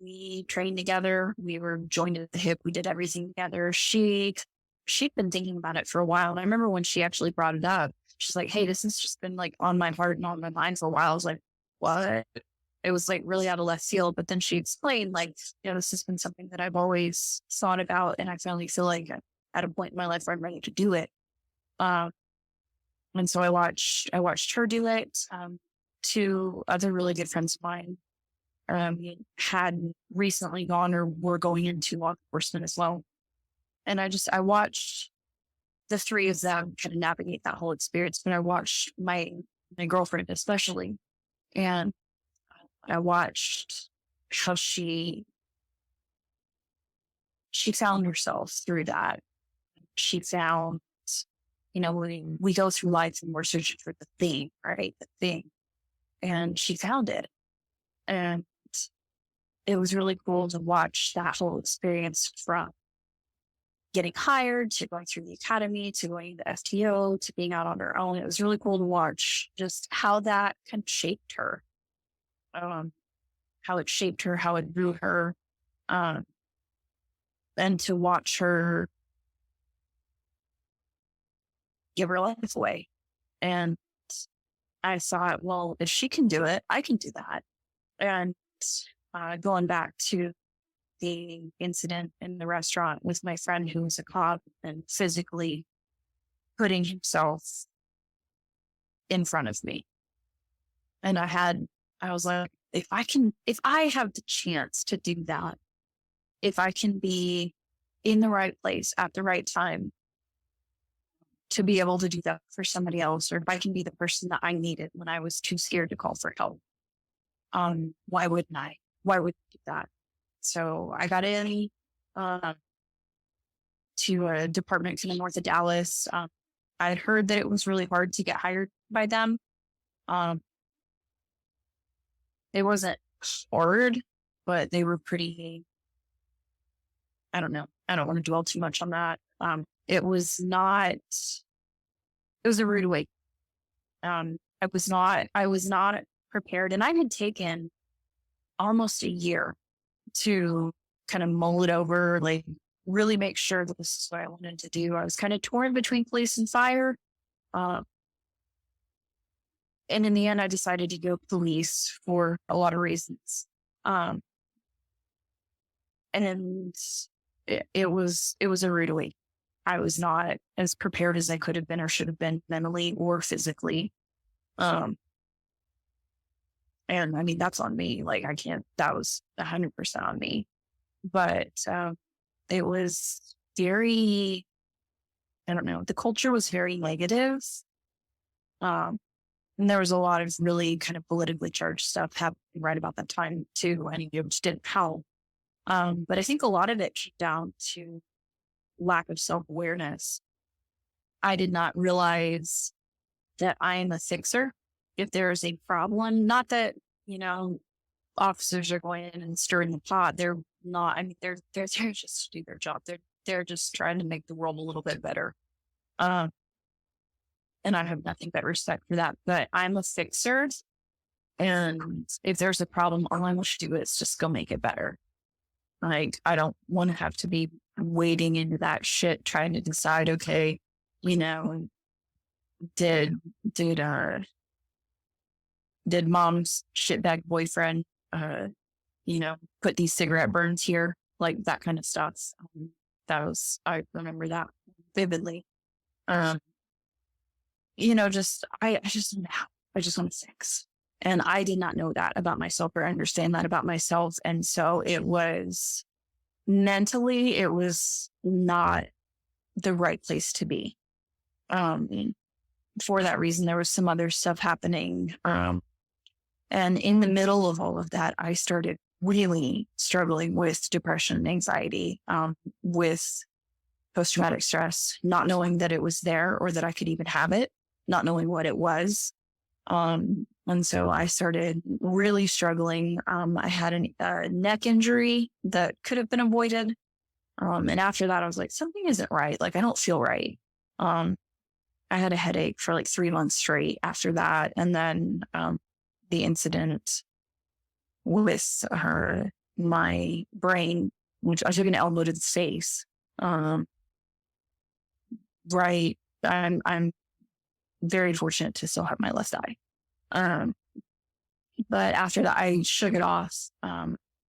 we trained together. We were joined at the hip. We did everything together. She'd been thinking about it for a while. And I remember when she actually brought it up, she's like, hey, this has just been like on my heart and on my mind for a while. I was like, what? It was like really out of left field. But then she explained, like, this has been something that I've always thought about. And I finally feel like at a point in my life where I'm ready to do it. And so I watched her do it. Two other really good friends of mine had recently gone or were going into law enforcement as well. And I watched the three of them kind of navigate that whole experience. But I watched my girlfriend especially, and I watched how she found herself through that. She found, we go through life and we're searching for the thing, right? The thing. And she found it. And it was really cool to watch that whole experience from getting hired to going through the academy to going to FTO to being out on her own. It was really cool to watch just how that kind of shaped her, how it shaped her, how it grew her, and to watch her give her life away. And I thought, well, if she can do it, I can do that. And going back to the incident in the restaurant with my friend who was a cop and physically putting himself in front of me. And I was like, if I have the chance to do that, if I can be in the right place at the right time to be able to do that for somebody else, or if I can be the person that I needed when I was too scared to call for help, why wouldn't I? Why would I do that? So I got in to a department in the north of Dallas. I had heard that it was really hard to get hired by them. It wasn't hard, but they were pretty, I don't know. I don't want to dwell too much on that. It was a rude awakening. I was not prepared, and I had taken almost a year to kind of mull it over, like really make sure that this is what I wanted to do. I was kind of torn between police and fire. And in the end, I decided to go police for a lot of reasons. And it was a rude awakening. I was not as prepared as I could have been or should have been mentally or physically. And I mean, that's on me. Like that was 100% on me, but, it was very, I don't know, the culture was very negative. And there was a lot of really kind of politically charged stuff happening right about that time too. And it just didn't help. But I think a lot of it came down to lack of self-awareness. I did not realize that I am a fixer. If there is a problem, not that, officers are going in and stirring the pot. They're not, I mean, they're there just to do their job. They're just trying to make the world a little bit better. And I have nothing but respect for that, but I'm a fixer. And if there's a problem, all I want to do is just go make it better. Like, I don't want to have to be wading into that shit, trying to decide, okay, did mom's shitbag boyfriend, put these cigarette burns here, like that kind of stuff. I remember that vividly. I just want to fix. And I did not know that about myself or understand that about myself. And so it was mentally, it was not the right place to be. For that reason, there was some other stuff happening. And in the middle of all of that, I started really struggling with depression and anxiety, with post-traumatic stress, not knowing that it was there or that I could even have it, not knowing what it was. And so I started really struggling. I had a neck injury that could have been avoided. And after that, I was like, something isn't right. Like, I don't feel right. I had a headache for like 3 months straight after that. And then the incident with my brain, which I took an elbow to the face. Right. I'm very fortunate to still have my left eye. But after that, I shook it off,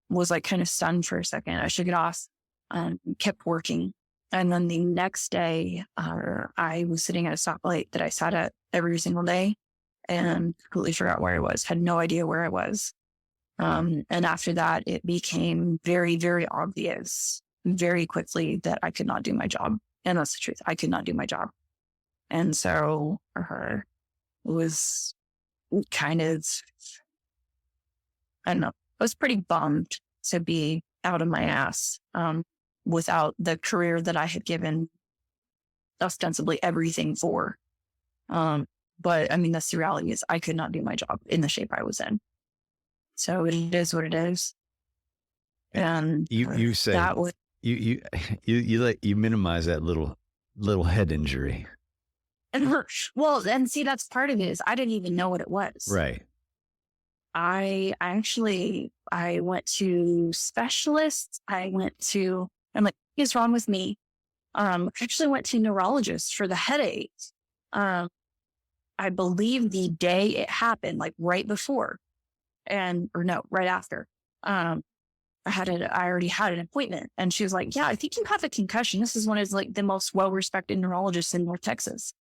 was like kind of stunned for a second. I shook it off, kept working. And then the next day, I was sitting at a stoplight that I sat at every single day and completely forgot where I was, had no idea where I was. And after that, it became very, very obvious very quickly that I could not do my job And that's the truth. I could not do my job. And so for her, it was kind of, I don't know, I was pretty bummed to be out of my ass without the career that I had given ostensibly everything for. But I mean, that's the reality is I could not do my job in the shape I was in. So it is what it is. And you say that was, you minimize that little head injury. well, and see, that's part of it is I didn't even know what it was. Right. I went to specialists. I'm like, what's wrong with me? I actually went to neurologist for the headache. I believe the day it happened, like right before right after. I already had an appointment, and she was like, yeah, I think you have a concussion. This is one of like the most well-respected neurologists in North Texas.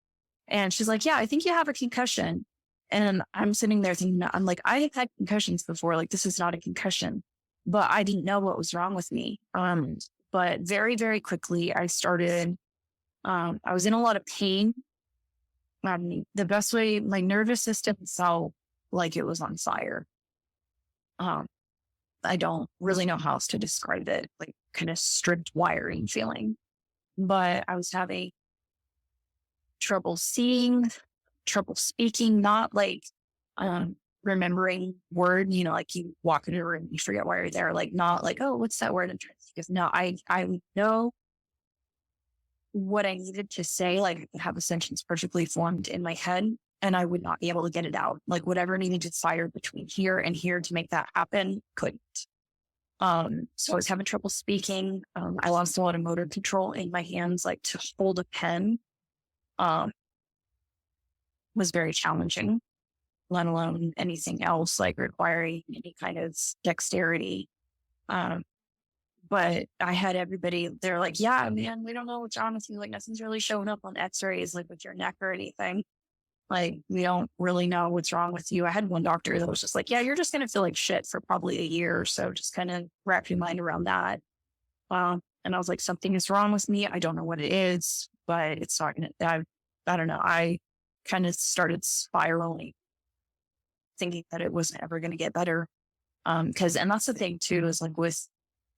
And she's like, yeah, I think you have a concussion. And I'm sitting there thinking, I'm like, I have had concussions before. Like, this is not a concussion, but I didn't know what was wrong with me. But very, very quickly I started, I was in a lot of pain. The best way, my nervous system felt like it was on fire. I don't really know how else to describe it, like kind of stripped wiring feeling, but I was having trouble seeing, trouble speaking, not like remembering word, like you walk into a room, you forget why you're there, like not like, oh, what's that word I'm trying to think of? No, I know what I needed to say, like I could have a sentence perfectly formed in my head, and I would not be able to get it out. Like whatever needed to fire between here and here to make that happen, couldn't. So I was having trouble speaking. I lost a lot of motor control in my hands, like to hold a pen. Was very challenging, let alone anything else like requiring any kind of dexterity. But I had everybody, they're like, yeah, man, we don't know what's wrong with you. Like nothing's really showing up on x-rays, like with your neck or anything. Like, we don't really know what's wrong with you. I had one doctor that was just like, yeah, you're just going to feel like shit for probably a year or so. Just kind of wrap your mind around that. And I was like, something is wrong with me. I don't know what it is, but it's not going to, I don't know. I kind of started spiraling, thinking that it wasn't ever going to get better. And that's the thing too, is like with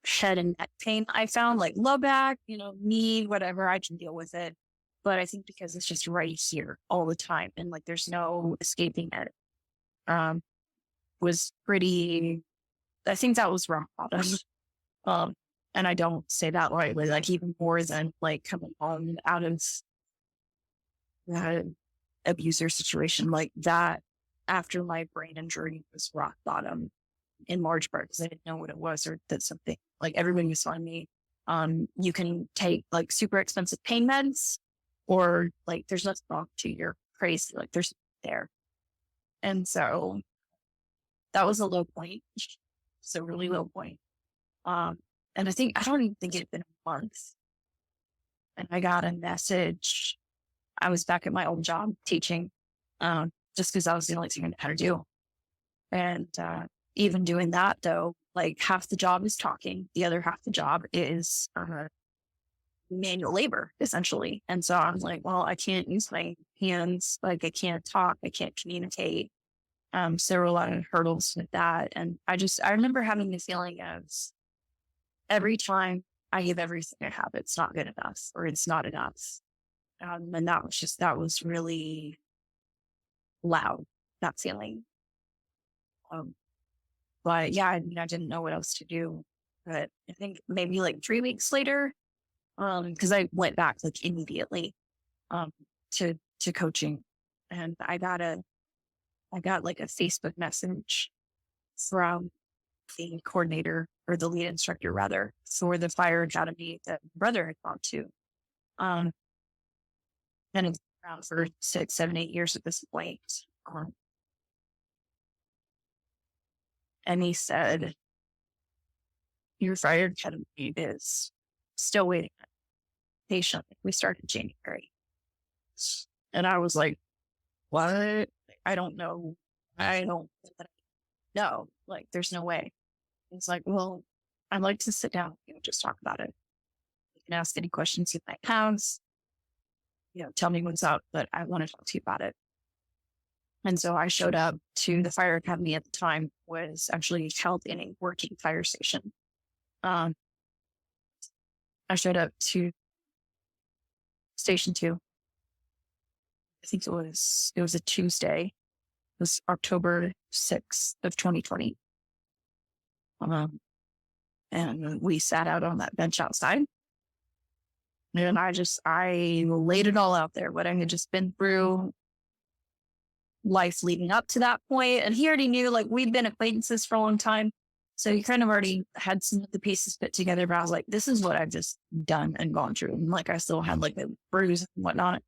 head and neck pain, I found like low back, knee, whatever, I can deal with it. But I think because it's just right here all the time and like there's no escaping it, was pretty, I think that was rock bottom. And I don't say that lightly, like even more than like coming home out of that abuser situation like that after my brain injury was rock bottom in large part because I didn't know what it was or that something like everybody was telling me, you can take like super expensive pain meds or like there's nothing wrong to you, you're crazy, like there's there. And so that was a low point. It's a really low point. And I don't even think it had been a month. And I got a message. I was back at my old job teaching, just because that was the only thing I knew how to do. And even doing that though, like half the job is talking, the other half the job is manual labor essentially. And so I'm like, well, I can't use my hands, like I can't talk, I can't communicate. So there were a lot of hurdles with that. And I remember having the feeling of every time I give everything I have, it's not good enough or it's not enough. And that was really loud, that feeling. But yeah, I didn't know what else to do. But I think maybe like 3 weeks later, because I went back like immediately to coaching, and I got like a Facebook message from the coordinator or the lead instructor rather for the fire academy that my brother had gone to. And it's around for 6, 7, 8 years at this point. And he said, your fire academy is still waiting patiently. We started in January. And I was like, what? I don't know. I don't know. Like, there's no way. He's like, well, I'd like to sit down and just talk about it. can ask any questions you might have. Tell me what's up, but I want to talk to you about it. And so I showed up to the fire academy at the time, was actually held in a working fire station. I showed up to Station 2. I think it was a Tuesday. It was October 6th of 2020. And we sat out on that bench outside. And I laid it all out there, what I had just been through, life leading up to that point. And he already knew, like, we'd been acquaintances for a long time. So he kind of already had some of the pieces put together, but I was like, this is what I've just done and gone through. And like, I still had like a bruise and whatnot.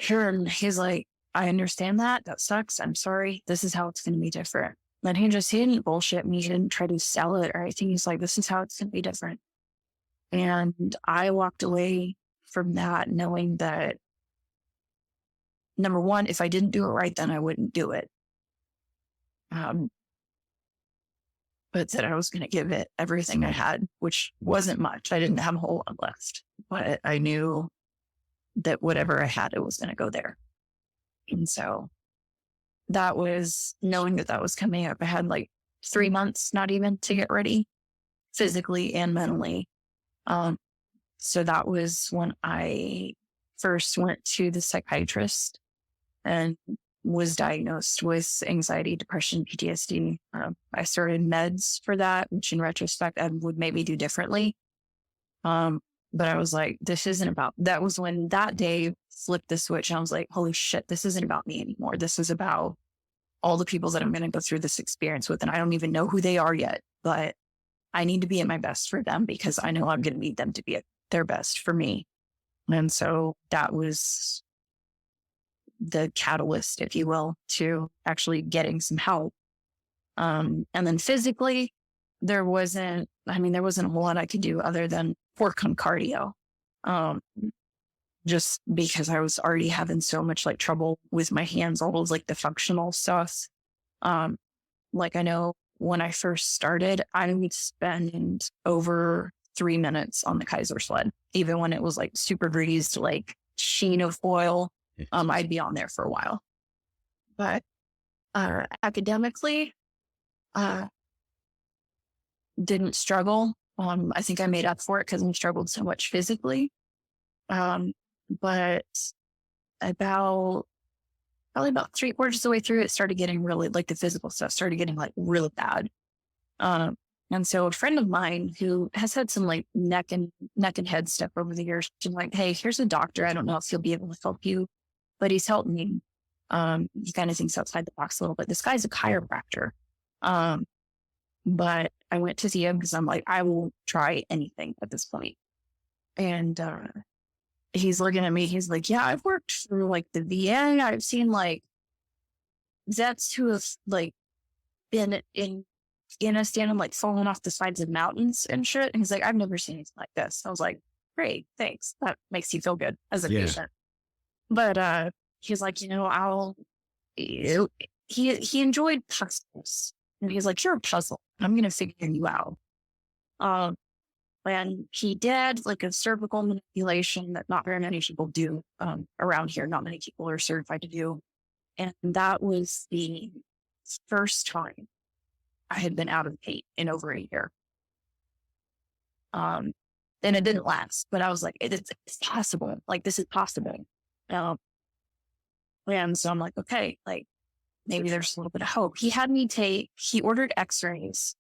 Sure. And he's like, I understand that. That sucks. I'm sorry. This is how it's going to be different. But he didn't bullshit me. He didn't try to sell it or anything. He's like, this is how it's going to be different. And I walked away from that knowing that, number one, if I didn't do it right, then I wouldn't do it. But that I was going to give it everything I had, which wasn't much. I didn't have a whole lot left, but I knew that whatever I had, it was going to go there. And so that was knowing that was coming up. I had like 3 months, not even, to get ready physically and mentally. So that was when I first went to the psychiatrist and was diagnosed with anxiety, depression, PTSD. I started meds for that, which in retrospect I would maybe do differently. But I was like, this isn't about, that was when that day flipped the switch. And I was like, holy shit, this isn't about me anymore. This is about all the people that I'm going to go through this experience with. And I don't even know who they are yet, but I need to be at my best for them because I know I'm going to need them to be at their best for me. And so that was the catalyst, if you will, to actually getting some help. And then physically, there wasn't a whole lot I could do other than work on cardio. Just because I was already having so much like trouble with my hands, all of like the functional stuff. Like I know when I first started, I would spend over 3 minutes on the Kaiser sled, even when it was like super greased, like sheen of oil. I'd be on there for a while. But academically, didn't struggle. I think I made up for it because I struggled so much physically. But probably about 3/4 of the way through, it started getting really, like the physical stuff started getting like really bad. And so a friend of mine who has had some like neck and head stuff over the years, she's like, hey, here's a doctor. I don't know if he'll be able to help you, but he's helped me. He kind of thinks outside the box a little bit. This guy's a chiropractor. But I went to see him because I'm like, I will try anything at this point. And he's looking at me. He's like, yeah, I've worked through like the VA. I've seen like vets who have like been in Afghanistan and like fallen off the sides of mountains and shit. And he's like, I've never seen anything like this. I was like, great, thanks. That makes you feel good as a patient. But he's like, he enjoyed puzzles. And he's like, you're a puzzle. I'm going to figure you out. And he did like a cervical manipulation that not very many people do around here. Not many people are certified to do. And that was the first time I had been out of pain in over a year. And it didn't last, but I was like, it's possible. Like, this is possible. And so I'm like, okay, like maybe there's a little bit of hope. He ordered x-rays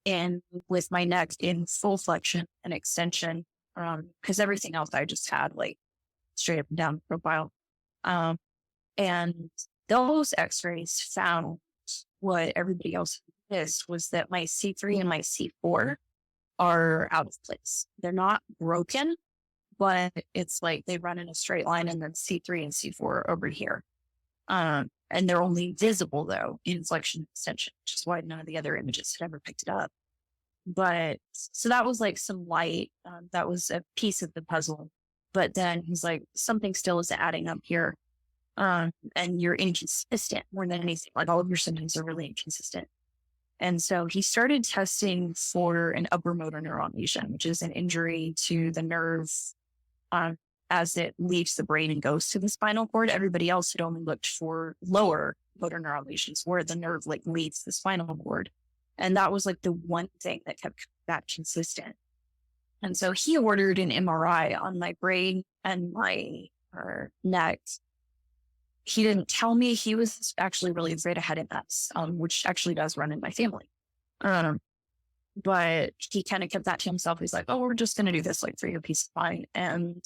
and with my neck in full flexion and extension, because everything else I just had like straight up and down profile. And those x-rays found what everybody else missed was that my C3 and my C4 are out of place. They're not broken, but it's like they run in a straight line and then C3 and C4 over here. And they're only visible though in flexion and extension, which is why none of the other images had ever picked it up. But so that was like some light. That was a piece of the puzzle. But then he's like, something still is adding up here. And you're inconsistent more than anything. Like all of your symptoms are really inconsistent. And so he started testing for an upper motor neuron lesion, which is an injury to the nerve as it leaves the brain and goes to the spinal cord. Everybody else had only looked for lower motor neuron lesions where the nerve like leaves the spinal cord. And that was like the one thing that kept that consistent. And so he ordered an MRI on my brain and my neck. He didn't tell me. He was actually really afraid I had MS, which actually does run in my family. But he kind of kept that to himself. He's like, oh, we're just going to do this like for your peace of mind. And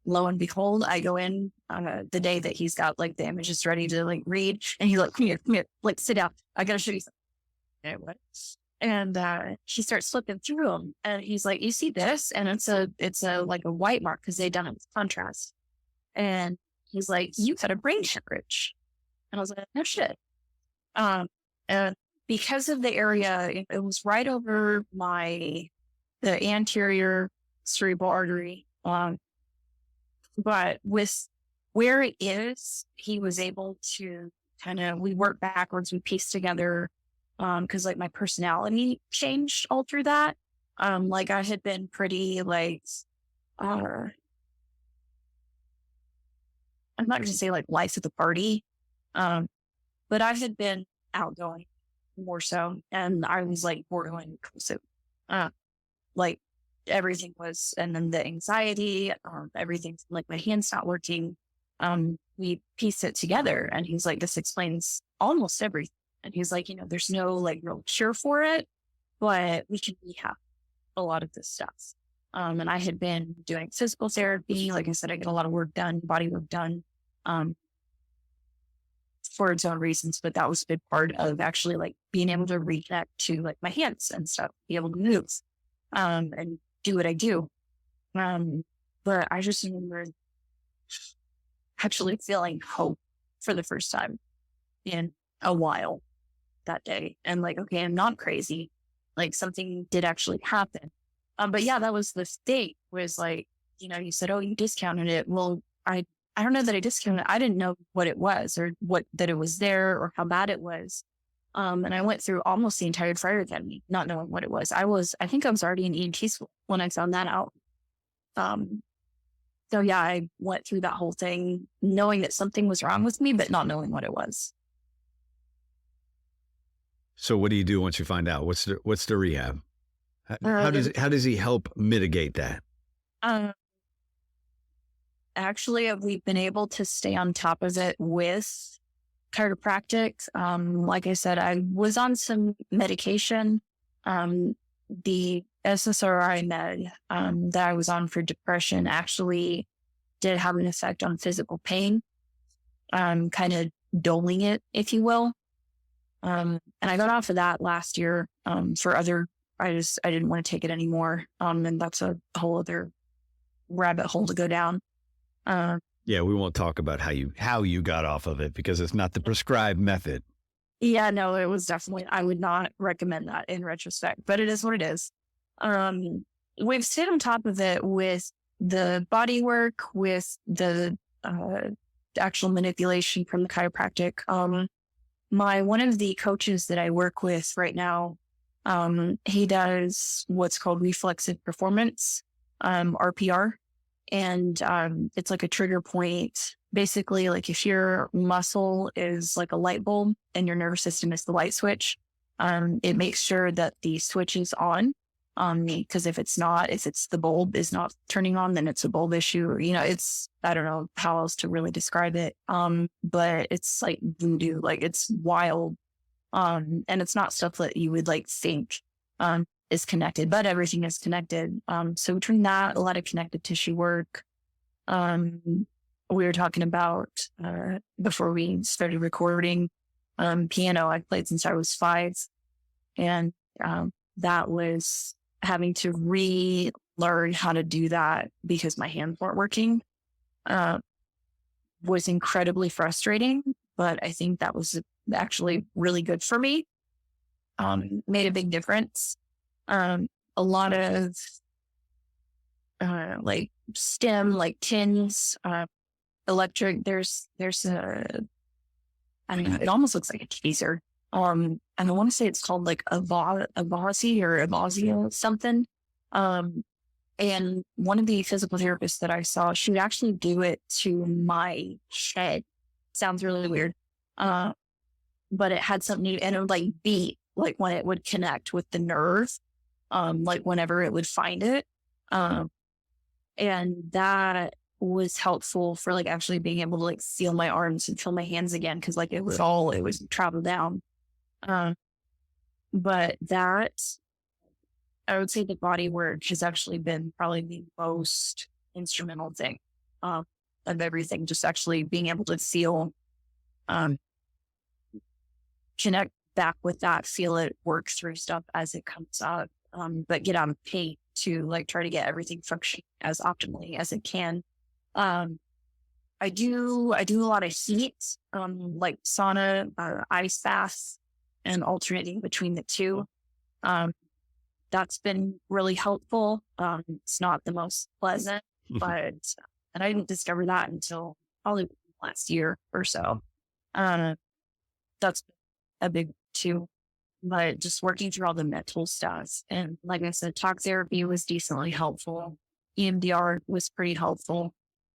lo and behold, I go in the day that he's got like the images ready to like read. And he's like, come here, like sit down. I got to show you something. Okay, what? And he starts flipping through them. And he's like, you see this? And it's a like a white mark because they done it with contrast. And he's like, you had a brain hemorrhage. And I was like, no shit. And because of the area, it was right over the anterior cerebral artery. But with where it is, he was able to we worked backwards, we pieced together, because like my personality changed all through that. Like I had been pretty like, I'm not going to say like life of the party, but I had been outgoing more so, and I was like borderline inclusive. Like everything was, and then the anxiety, everything, like my hands not working. We pieced it together, and he's like, this explains almost everything. And he's like, there's no like real cure for it, but we can rehab a lot of this stuff. And I had been doing physical therapy. Like I said, I get a lot of work done, body work done, for its own reasons. But that was a big part of actually like being able to reconnect to like my hands and stuff, be able to move, and do what I do. But I just remember actually feeling hope for the first time in a while that day. And like, okay, I'm not crazy. Like something did actually happen. But yeah, that was the state was like, you said, oh, you discounted it. Well, I don't know that I discounted it. I didn't know what it was or that it was there or how bad it was. And I went through almost the entire fire academy, not knowing what it was. I think I was already in ENT school when I found that out. So yeah, I went through that whole thing knowing that something was wrong with me, but not knowing what it was. So what do you do once you find out? What's the rehab? How does he help mitigate that? Actually, we've been able to stay on top of it with chiropractic. Like I said, I was on some medication. The SSRI med that I was on for depression actually did have an effect on physical pain, kind of dulling it, if you will. And I got off of that last year for other. I didn't want to take it anymore. And that's a whole other rabbit hole to go down. Yeah, we won't talk about how you got off of it because it's not the prescribed method. Yeah, no, it was definitely, I would not recommend that in retrospect, but it is what it is. We've stayed on top of it with the body work, with the actual manipulation from the chiropractic. One of the coaches that I work with right now, he does what's called reflexive performance, RPR. And it's like a trigger point. Basically, like if your muscle is like a light bulb and your nervous system is the light switch, it makes sure that the switch is on. Because if it's the bulb is not turning on, then it's a bulb issue. Or, I don't know how else to really describe it. But it's like voodoo, like it's wild. And it's not stuff that you would like think is connected, but everything is connected. So between that, a lot of connective tissue work. We were talking about before we started recording, piano. I played since I was 5, and that was having to relearn how to do that because my hands weren't working. Was incredibly frustrating, but I think that was actually really good for me. Made a big difference. A lot of like stem, like tins, electric. There's I don't know, it almost looks like a teaser And I want to say it's called like Avasi or Avasio something. Um, and one of the physical therapists that I saw, she would actually do it to my head. Sounds really weird. But it had something, and it would like beat, like when it would connect with the nerve, like whenever it would find it. Um, and that was helpful for like actually being able to like feel my arms and feel my hands again. Cause like it was travel down. Um, but that, I would say the body work has actually been probably the most instrumental thing, of everything. Just actually being able to feel, um, connect back with that, feel it, work through stuff as it comes up, but get out of pain to like try to get everything functioning as optimally as it can. Um, I do a lot of heat, like sauna, ice baths, and alternating between the two. Um, that's been really helpful. It's not the most pleasant, but and I didn't discover that until probably last year or so. That's a big too, but just working through all the mental stuff. And like I said, talk therapy was decently helpful. EMDR was pretty helpful.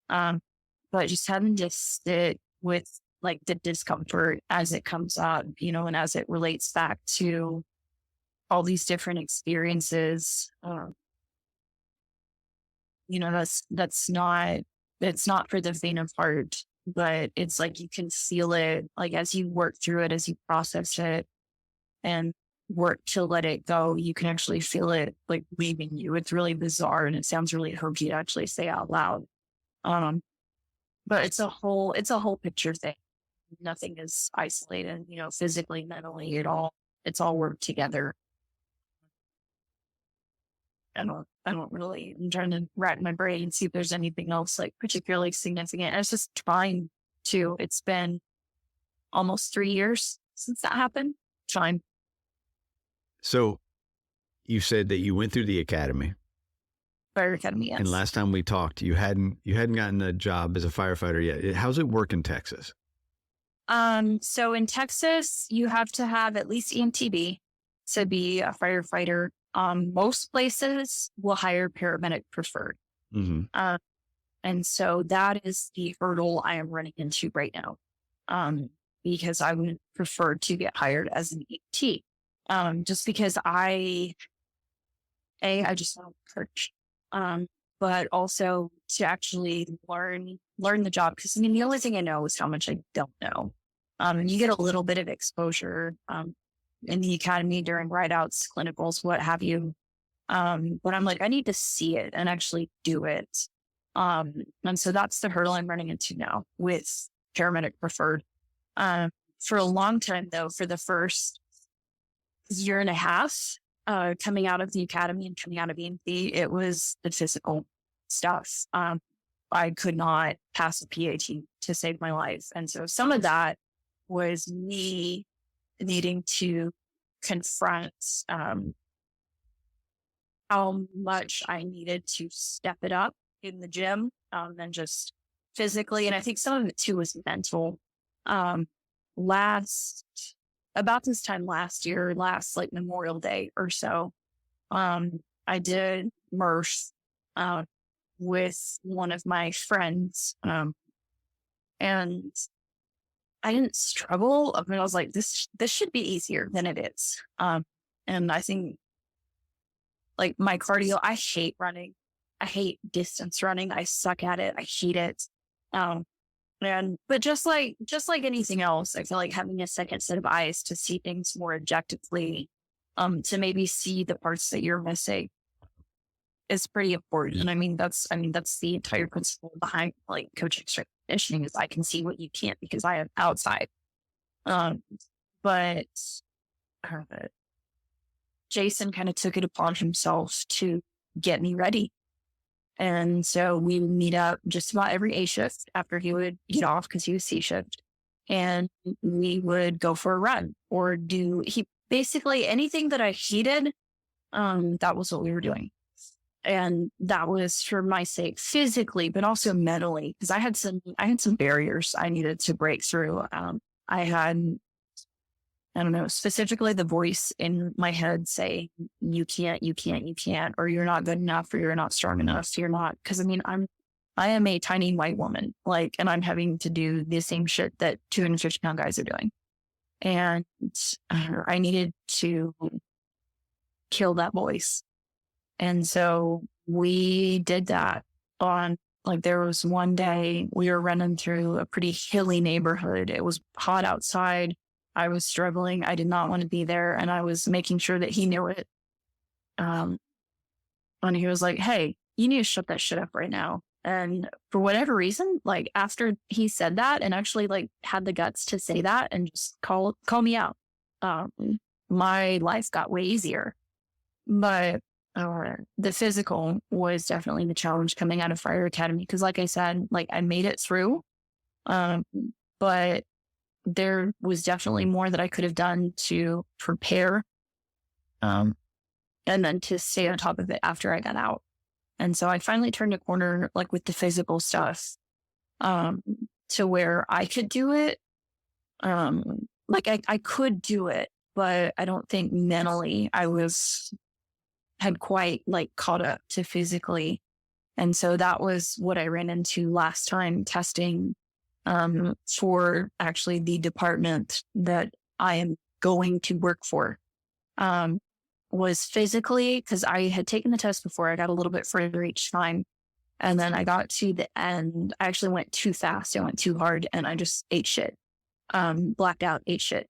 But just having to sit with like the discomfort as it comes up, and as it relates back to all these different experiences, that's not, it's not for the faint of heart, but it's like you can feel it, like as you work through it, as you process it and work to let it go, you can actually feel it like leaving you. It's really bizarre and it sounds really hokey to actually say out loud. But it's a whole picture thing. Nothing is isolated, physically, mentally, it's all worked together. I'm trying to rack my brain and see if there's anything else like particularly significant. I was just trying to, it's been almost 3 years since that happened. Trying. So you said that you went through the academy. Fire academy, yes. And last time we talked, you hadn't gotten a job as a firefighter yet. How's it work in Texas? So in Texas, you have to have at least EMTB to be a firefighter. Most places will hire paramedic preferred. Mm-hmm. And so that is the hurdle I am running into right now. Because I would prefer to get hired as an EMT. Just because I just want to coach. But also to actually learn the job. Because the only thing I know is how much I don't know. And you get a little bit of exposure, in the academy during ride outs, clinicals, what have you. But I'm like, I need to see it and actually do it. And so that's the hurdle I'm running into now with paramedic preferred. For a long time though, for the first year and a half, coming out of the academy and coming out of EMT, it was the physical stuff. I could not pass a PAT to save my life. And so some of that was me needing to confront how much I needed to step it up in the gym, and just physically. And I think some of it too was mental. About this time last year, like Memorial Day or so, I did MRF with one of my friends, and I didn't struggle. I mean, I was like, this should be easier than it is. And I think like my cardio, I hate running. I hate distance running. I suck at it. I hate it. But just like anything else, I feel like having a second set of eyes to see things more objectively, to maybe see the parts that you're missing is pretty important. And that's the entire principle behind like coaching strength and conditioning is I can see what you can't because I am outside. But Jason kind of took it upon himself to get me ready. And so we would meet up just about every A shift after he would get off because he was C shift. And we would go for a run or basically anything that I hated. That was what we were doing. And that was for my sake physically, but also mentally, because I had some barriers I needed to break through. I I don't know, specifically the voice in my head saying, you can't, you can't, you can't, or you're not good enough, or you're not strong enough. You're not, because I mean, I am a tiny white woman, like, and I'm having to do the same shit that 250-pound guys are doing. And I needed to kill that voice. And so we did that on, like, there was one day we were running through a pretty hilly neighborhood. It was hot outside. I was struggling. I did not want to be there. And I was making sure that he knew it. And he was like, hey, you need to shut that shit up right now. And for whatever reason, like, after he said that and actually like had the guts to say that and just call me out, my life got way easier. But the physical was definitely the challenge coming out of Fire Academy. Cause like I said, like, I made it through. But there was definitely more that I could have done to prepare. And then to stay on top of it after I got out. And so I finally turned a corner, like, with the physical stuff, to where I could do it. Like, I could do it, but I don't think mentally I had quite like caught up to physically. And so that was what I ran into last time testing, for actually the department that I am going to work for. Was physically, because I had taken the test before. I got a little bit further each time. And then I got to the end. I actually went too fast. I went too hard and I just ate shit. Blacked out, ate shit.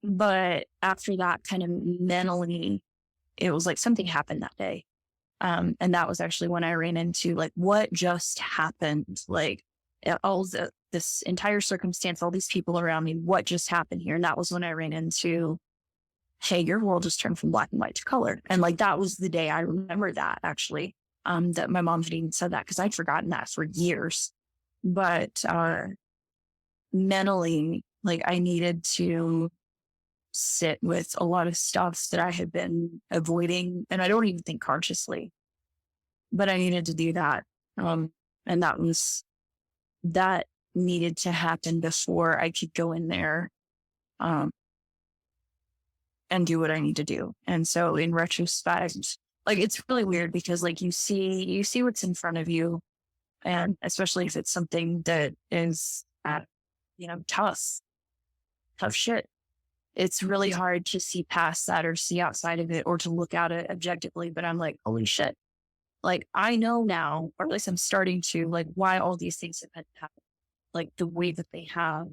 But after that, kind of mentally, it was like something happened that day. And that was actually when I ran into like, what just happened? Like, this entire circumstance, all these people around me, what just happened here? And that was when I ran into, hey, your world just turned from black and white to color. And like, that was the day I remember that actually, that my mom had even said that, because I'd forgotten that for years. But mentally, like, I needed to sit with a lot of stuff that I had been avoiding. And I don't even think consciously, but I needed to do that. And that needed to happen before I could go in there, and do what I need to do. And so in retrospect, like, it's really weird because like you see what's in front of you. And especially if it's something that is, tough shit. It's really hard to see past that or see outside of it or to look at it objectively. But I'm like, holy shit. Like, I know now, or at least I'm starting to, like, why all these things have happened, like the way that they have.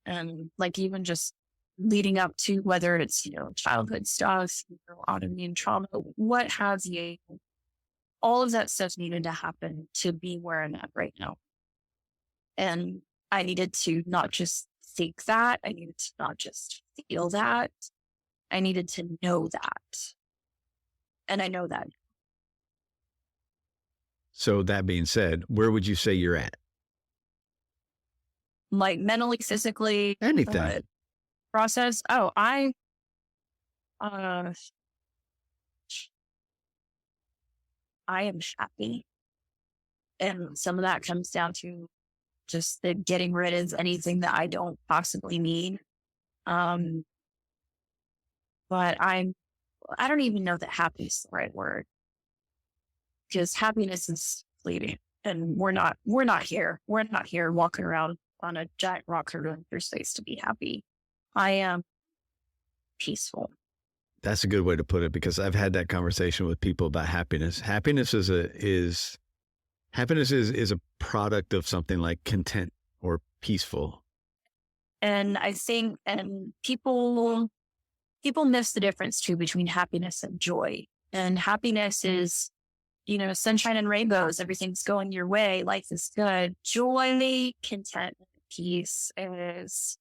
And like, even just leading up to whether it's, childhood stuff, autoimmune trauma, what have you, all of that stuff needed to happen to be where I'm at right now. And I needed to not just think that, I needed to not just feel that, I needed to know that. And I know that. So that being said, where would you say you're at? Like, mentally, physically, Anything. Process. Oh, I am happy. And some of that comes down to just the getting rid of anything that I don't possibly need. But I don't even know that happy is the right word, because happiness is fleeting, and we're not here. We're not here walking around on a giant rock going through space to be happy. I am peaceful. That's a good way to put it, because I've had that conversation with people about happiness. Happiness is a product of something like content or peaceful. And I think, and people miss the difference too between happiness and joy. And happiness is, sunshine and rainbows, everything's going your way, life is good. Joy, content, peace is,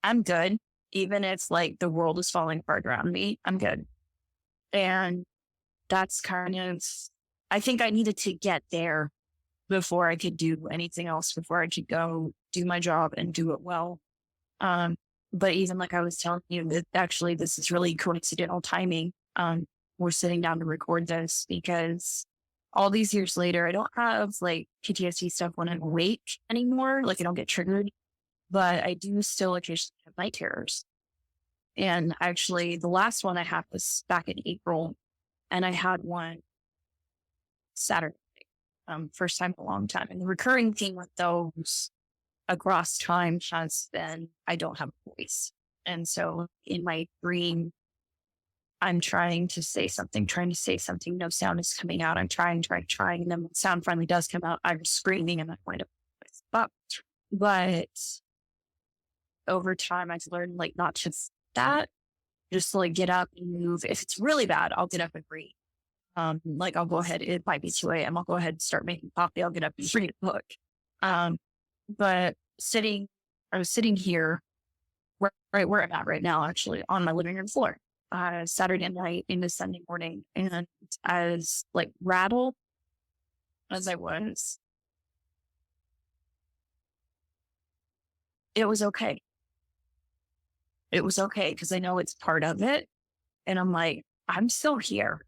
I'm good. Even if like the world is falling apart around me, I'm good. And that's kind of, I think I needed to get there before I could do anything else, before I could go do my job and do it well. But even like I was telling you, that actually this is really coincidental timing. We're sitting down to record this because all these years later, I don't have like PTSD stuff when I'm awake anymore. Like, I don't get triggered, but I do still occasionally have night terrors. And actually, the last one I had was back in April, and I had one Saturday, first time in a long time. And the recurring theme with those across time has been I don't have a voice. And so in my dream, I'm trying to say something, no sound is coming out. I'm trying. And then when sound finally does come out, I'm screaming and I wind up with voice. But over time, I've learned like not to that, just to like get up and move. If it's really bad, I'll get up and read. Like I'll go ahead, it might be 2 a.m. I'll go ahead and start making coffee. I'll get up and read a book. But I was sitting here right where I'm at right now, actually on my living room floor, Saturday night into Sunday morning. And as like rattled as I was, it was okay. It was okay because I know it's part of it. And I'm like, I'm still here.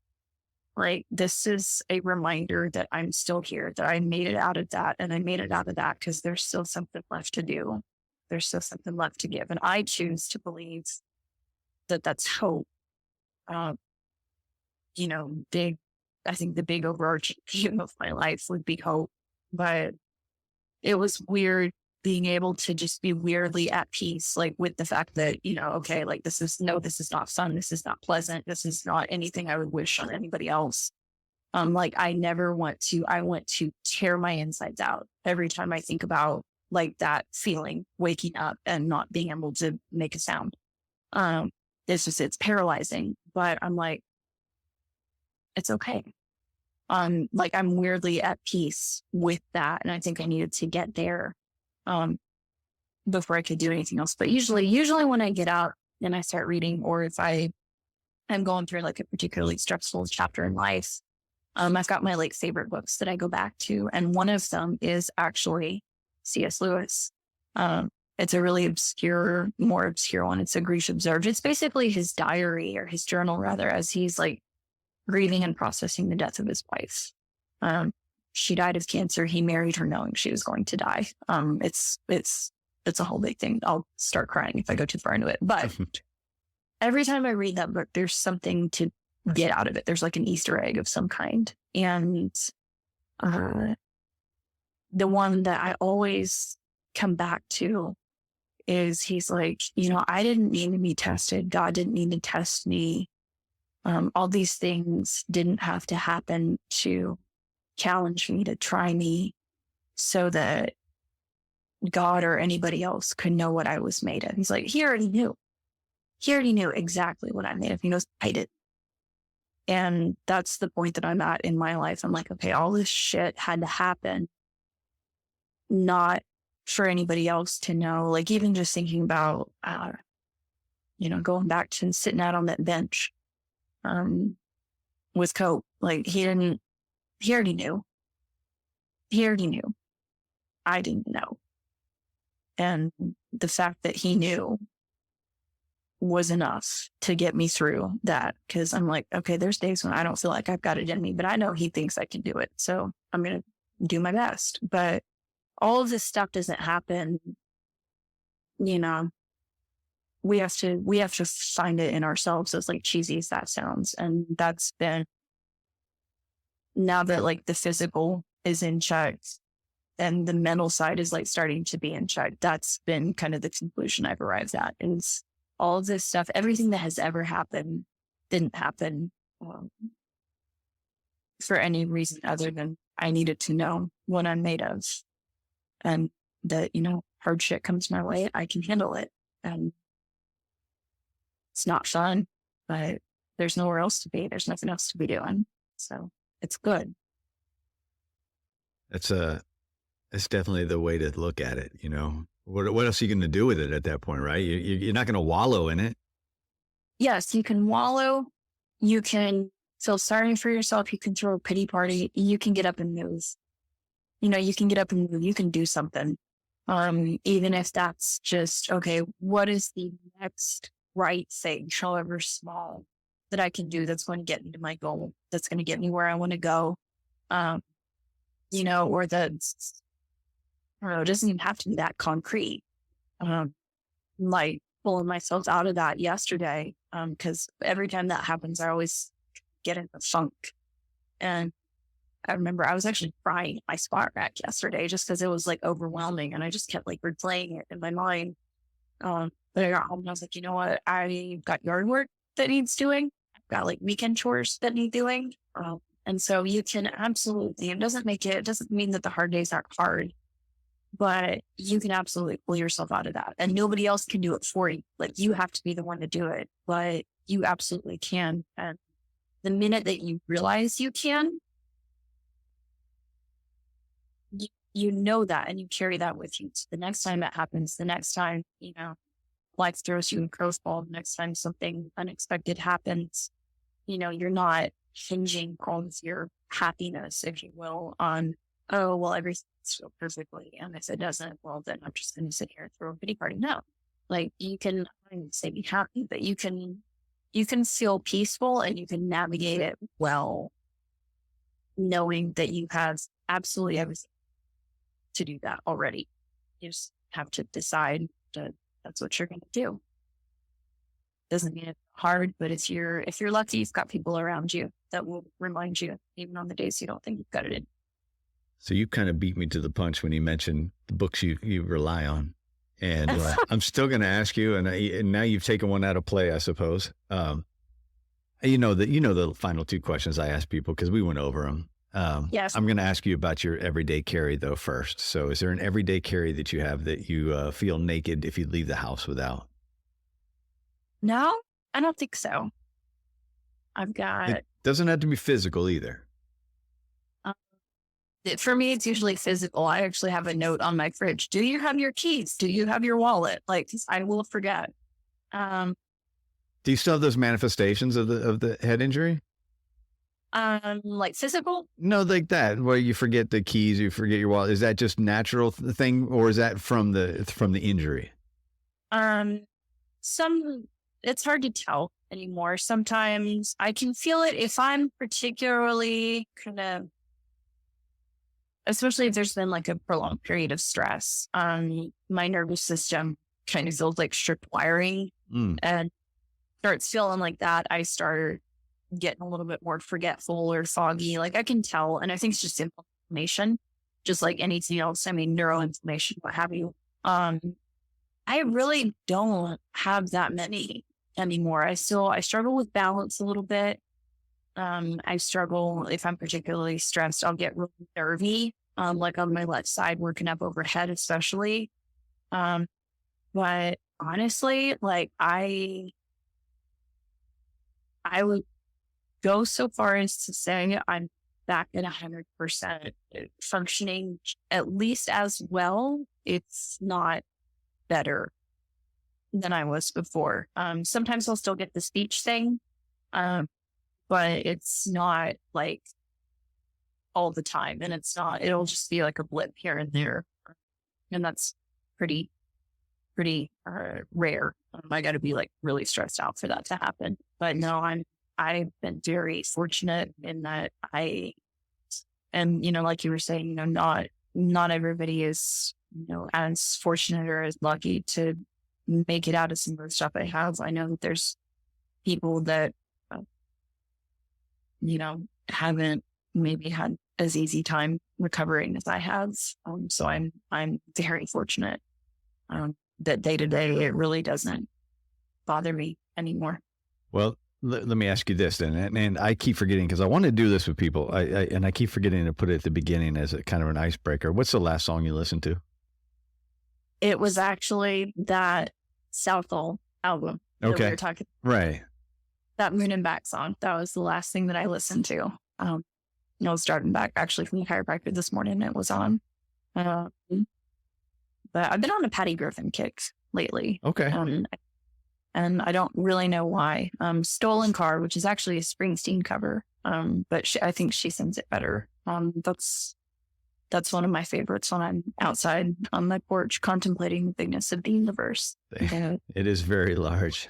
Like, this is a reminder that I'm still here, that I made it out of that. And I made it out of that because there's still something left to do. There's still something left to give. And I choose to believe that that's hope. You know, I think the big overarching theme of my life would be hope. But it was weird being able to just be weirdly at peace, like with the fact that, you know, okay, like this is not fun. This is not pleasant. This is not anything I would wish on anybody else. Like I want to tear my insides out every time I think about like that feeling, waking up and not being able to make a sound. It's paralyzing, but I'm like, it's okay. Like I'm weirdly at peace with that. And I think I needed to get there before I could do anything else. But usually when I get out and I start reading, or if I'm going through like a particularly stressful chapter in life, I've got my like favorite books that I go back to. And one of them is actually C.S. Lewis. It's a really more obscure one. It's A Grief Observed. It's basically his diary, or his journal rather, as he's like grieving and processing the death of his wife. She died of cancer. He married her knowing she was going to die. It's a whole big thing. I'll start crying if I go too far into it. But every time I read that book, there's something to get out of it. There's like an Easter egg of some kind. And the one that I always come back to is he's like, you know, I didn't need to be tested. God didn't need to test me. All these things didn't have to happen to challenge me, to try me, so that God or anybody else could know what I was made of. He's like, he already knew. He already knew exactly what I'm made of. He knows I did. And that's the point that I'm at in my life. I'm like, okay, all this shit had to happen, not for anybody else to know. Like even just thinking about, you know, going back to sitting out on that bench with Cope, like he already knew. He already knew. I didn't know. And the fact that he knew was enough to get me through that. Cause I'm like, okay, there's days when I don't feel like I've got it in me, but I know he thinks I can do it. So I'm going to do my best. But all of this stuff doesn't happen. You know, we have to find it in ourselves, as like cheesy as that sounds. And that's been, now that like the physical is in check and the mental side is like starting to be in check, that's been kind of the conclusion I've arrived at. Is all of this stuff, everything that has ever happened didn't happen for any reason other than I needed to know what I'm made of, and that, you know, hard shit comes my way, I can handle it. And it's not fun, but there's nowhere else to be. There's nothing else to be doing. So it's good. That's definitely the way to look at it. You know, what else are you going to do with it at that point, right? You're not going to wallow in it. Yes, you can wallow. You can feel sorry for yourself. You can throw a pity party. You can get up and move. You know, you can get up and move. You can do something. Even if that's just, okay, what is the next right thing, however small, that I can do that's going to get me to my goal, that's going to get me where I want to go. You know, or that's, I don't know, it doesn't even have to be that concrete. like pulling myself out of that yesterday. Cause every time that happens, I always get in the funk. And I remember I was actually crying my squat rack yesterday just because it was like overwhelming. And I just kept like replaying it in my mind. But I got home and I was like, you know what? I got yard work that needs doing. I've got like weekend chores that need doing. And so you can absolutely, it doesn't mean that the hard days aren't hard, but you can absolutely pull yourself out of that and nobody else can do it for you. Like you have to be the one to do it, but you absolutely can. And the minute that you realize you can, you know that and you carry that with you. So the next time it happens, the next time, life throws you a curveball, the next time something unexpected happens, you're not hinging all of your happiness, if you will, on, oh, well, everything's so perfectly. And if it doesn't, well, then I'm just going to sit here and throw a pity party. No, like you can, I wouldn't say be happy, but you can feel peaceful and you can navigate it well, knowing that you have absolutely everything to do that already. You just have to decide that that's what you're going to do. Doesn't mean it's hard, but if you're lucky, you've got people around you that will remind you, even on the days you don't think you've got it in. So you kind of beat me to the punch when you mentioned the books you rely on. And I'm still going to ask you, and now you've taken one out of play, I suppose. The final two questions I ask people because we went over them. Yes. I'm going to ask you about your everyday carry though first. So is there an everyday carry that you have that you feel naked if you leave the house without? No, I don't think so. I've got... It doesn't have to be physical either. For me, it's usually physical. I actually have a note on my fridge. Do you have your keys? Do you have your wallet? Like, I will forget. Do you still have those manifestations of the head injury? Like physical? No, like that, where you forget the keys, you forget your wallet. Is that just natural thing, or is that from the injury? It's hard to tell anymore. Sometimes I can feel it if I'm particularly especially if there's been like a prolonged period of stress. My nervous system kind of feels like stripped wiring and starts feeling like that. I start getting a little bit more forgetful or foggy. Like I can tell. And I think it's just inflammation, just like anything else. I mean, neuroinflammation, what have you. I really don't have that many anymore. I struggle with balance a little bit. I struggle if I'm particularly stressed, I'll get really nervy, like on my left side, working up overhead, especially. But honestly, like I would go so far as to say I'm back at 100% functioning at least as well, it's not better than I was before. Sometimes I'll still get the speech thing, but it's not like all the time. And it'll just be like a blip here and there. And that's pretty rare. I got to be like really stressed out for that to happen. But no, I've been very fortunate in that like you were saying, not everybody is, as fortunate or as lucky to make it out of some of the stuff I have. I know that there's people that, haven't maybe had as easy time recovering as I have. So I'm very fortunate, that day to day, it really doesn't bother me anymore. Well, let me ask you this then, and I keep forgetting because I want to do this with people. I keep forgetting to put it at the beginning as a kind of an icebreaker. What's the last song you listened to? It was actually that Southall album that we were talking about. Right. That Moon and Back song. That was the last thing that I listened to. I was starting back actually from the chiropractor this morning. It was on. But I've been on a Patty Griffin kick lately. Okay. And I don't really know why. Stolen Car, which is actually a Springsteen cover. But I think she sings it better. That's one of my favorites when I'm outside on my porch contemplating the bigness of the universe. It is very large.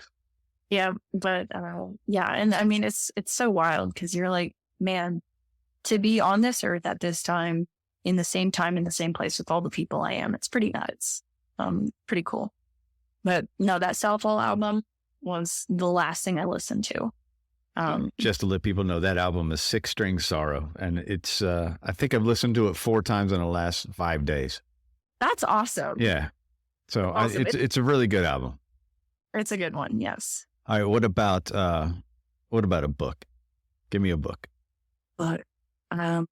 Yeah, but and I mean it's so wild because you're like, man, to be on this earth at this time, in the same place with all the people I am, it's pretty nuts. Pretty cool. But no, that Southall album was the last thing I listened to. Just to let people know, that album is Six String Sorrow. And it's, I think I've listened to it 4 times in the last 5 days. That's awesome. Yeah. So Awesome. it's a really good album. It's a good one. Yes. All right. What about a book? Give me a book. But, I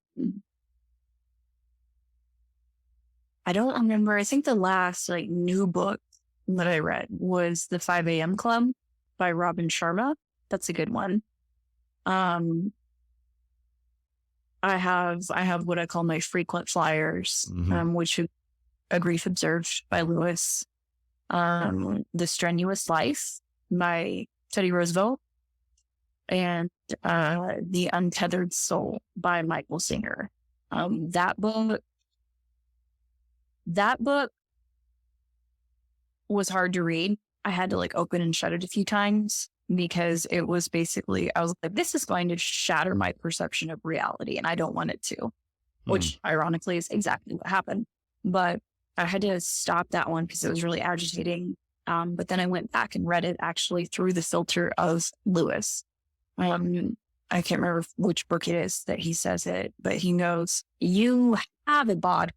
don't remember. I think the last like new book that I read was The 5 a.m. Club by Robin Sharma. That's a good one. I have what I call my frequent flyers, which are A Grief Observed by Lewis, The Strenuous Life by Teddy Roosevelt, and The Untethered Soul by Michael Singer. That book was hard to read. I had to like open and shut it a few times because it was basically, I was like, this is going to shatter my perception of reality and I don't want it to, which ironically is exactly what happened. But I had to stop that one because it was really agitating. But then I went back and read it actually through the filter of Lewis. I can't remember which book it is that he says it, but he goes, you have a body.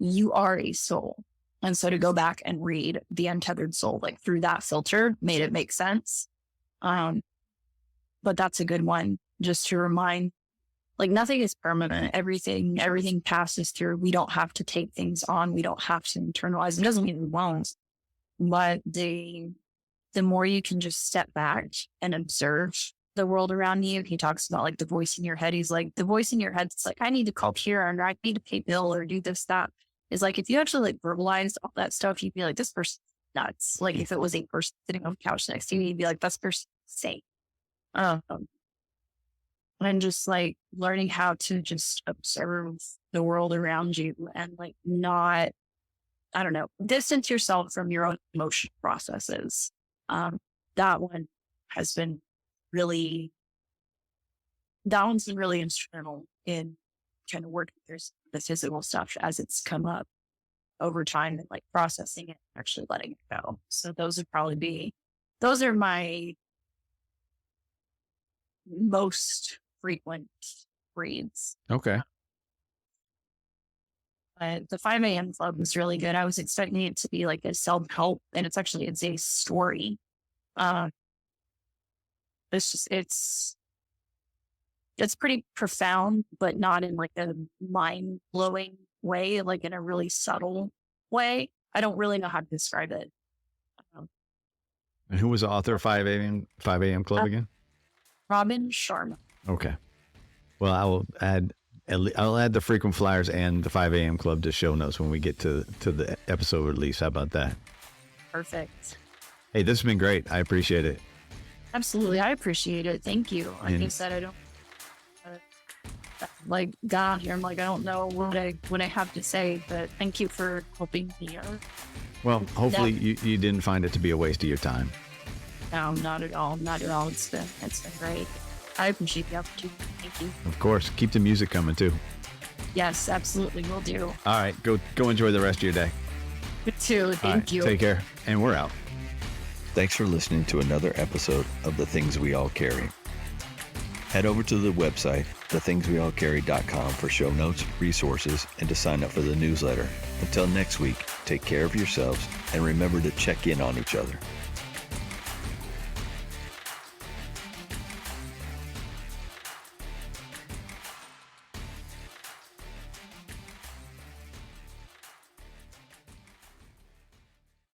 You are a soul. And so to go back and read The Untethered Soul, like through that filter, made it make sense. But that's a good one just to remind, like nothing is permanent. Everything passes through. We don't have to take things on. We don't have to internalize. It doesn't mean we won't, but the more you can just step back and observe the world around you. He talks about like the voice in your head. He's like, the voice in your head's like, I need to call Kira or I need to pay bill or do this, that. Is like, if you actually like verbalized all that stuff, you'd be like, this person's nuts. Like if it was a person sitting on the couch next to you, you'd be like, this person's insane. And just like learning how to just observe the world around you and like not, I don't know, distance yourself from your own emotional processes. That one has been really, that one's been really instrumental in kind of working through the physical stuff as it's come up over time and like processing it, actually letting it go. So those are my most frequent reads. Okay. But the 5 a.m. Club was really good. I was expecting it to be like a self-help, and it's a story. It's pretty profound, but not in like a mind-blowing way, like in a really subtle way. I don't really know how to describe it. And who was the author of 5 a.m. Club again? Robin Sharma. Okay. Well, I'll add the frequent flyers and the 5 a.m. Club to show notes when we get to the episode release. How about that? Perfect. Hey, this has been great. I appreciate it. Absolutely. I appreciate it. Thank you. Like you said, I don't like got on here. I'm like, I don't know what I have to say, but thank you for helping me out. Well, hopefully you didn't find it to be a waste of your time. No, not at all. Not at all. It's been great. I appreciate the opportunity. Thank you. Of course. Keep the music coming too. Yes, absolutely. Will do. All right. Go enjoy the rest of your day. You too. Thank you. Take care. And we're out. Thanks for listening to another episode of The Things We All Carry. Head over to the website, thethingsweallcarry.com for show notes, resources, and to sign up for the newsletter. Until next week, take care of yourselves and remember to check in on each other.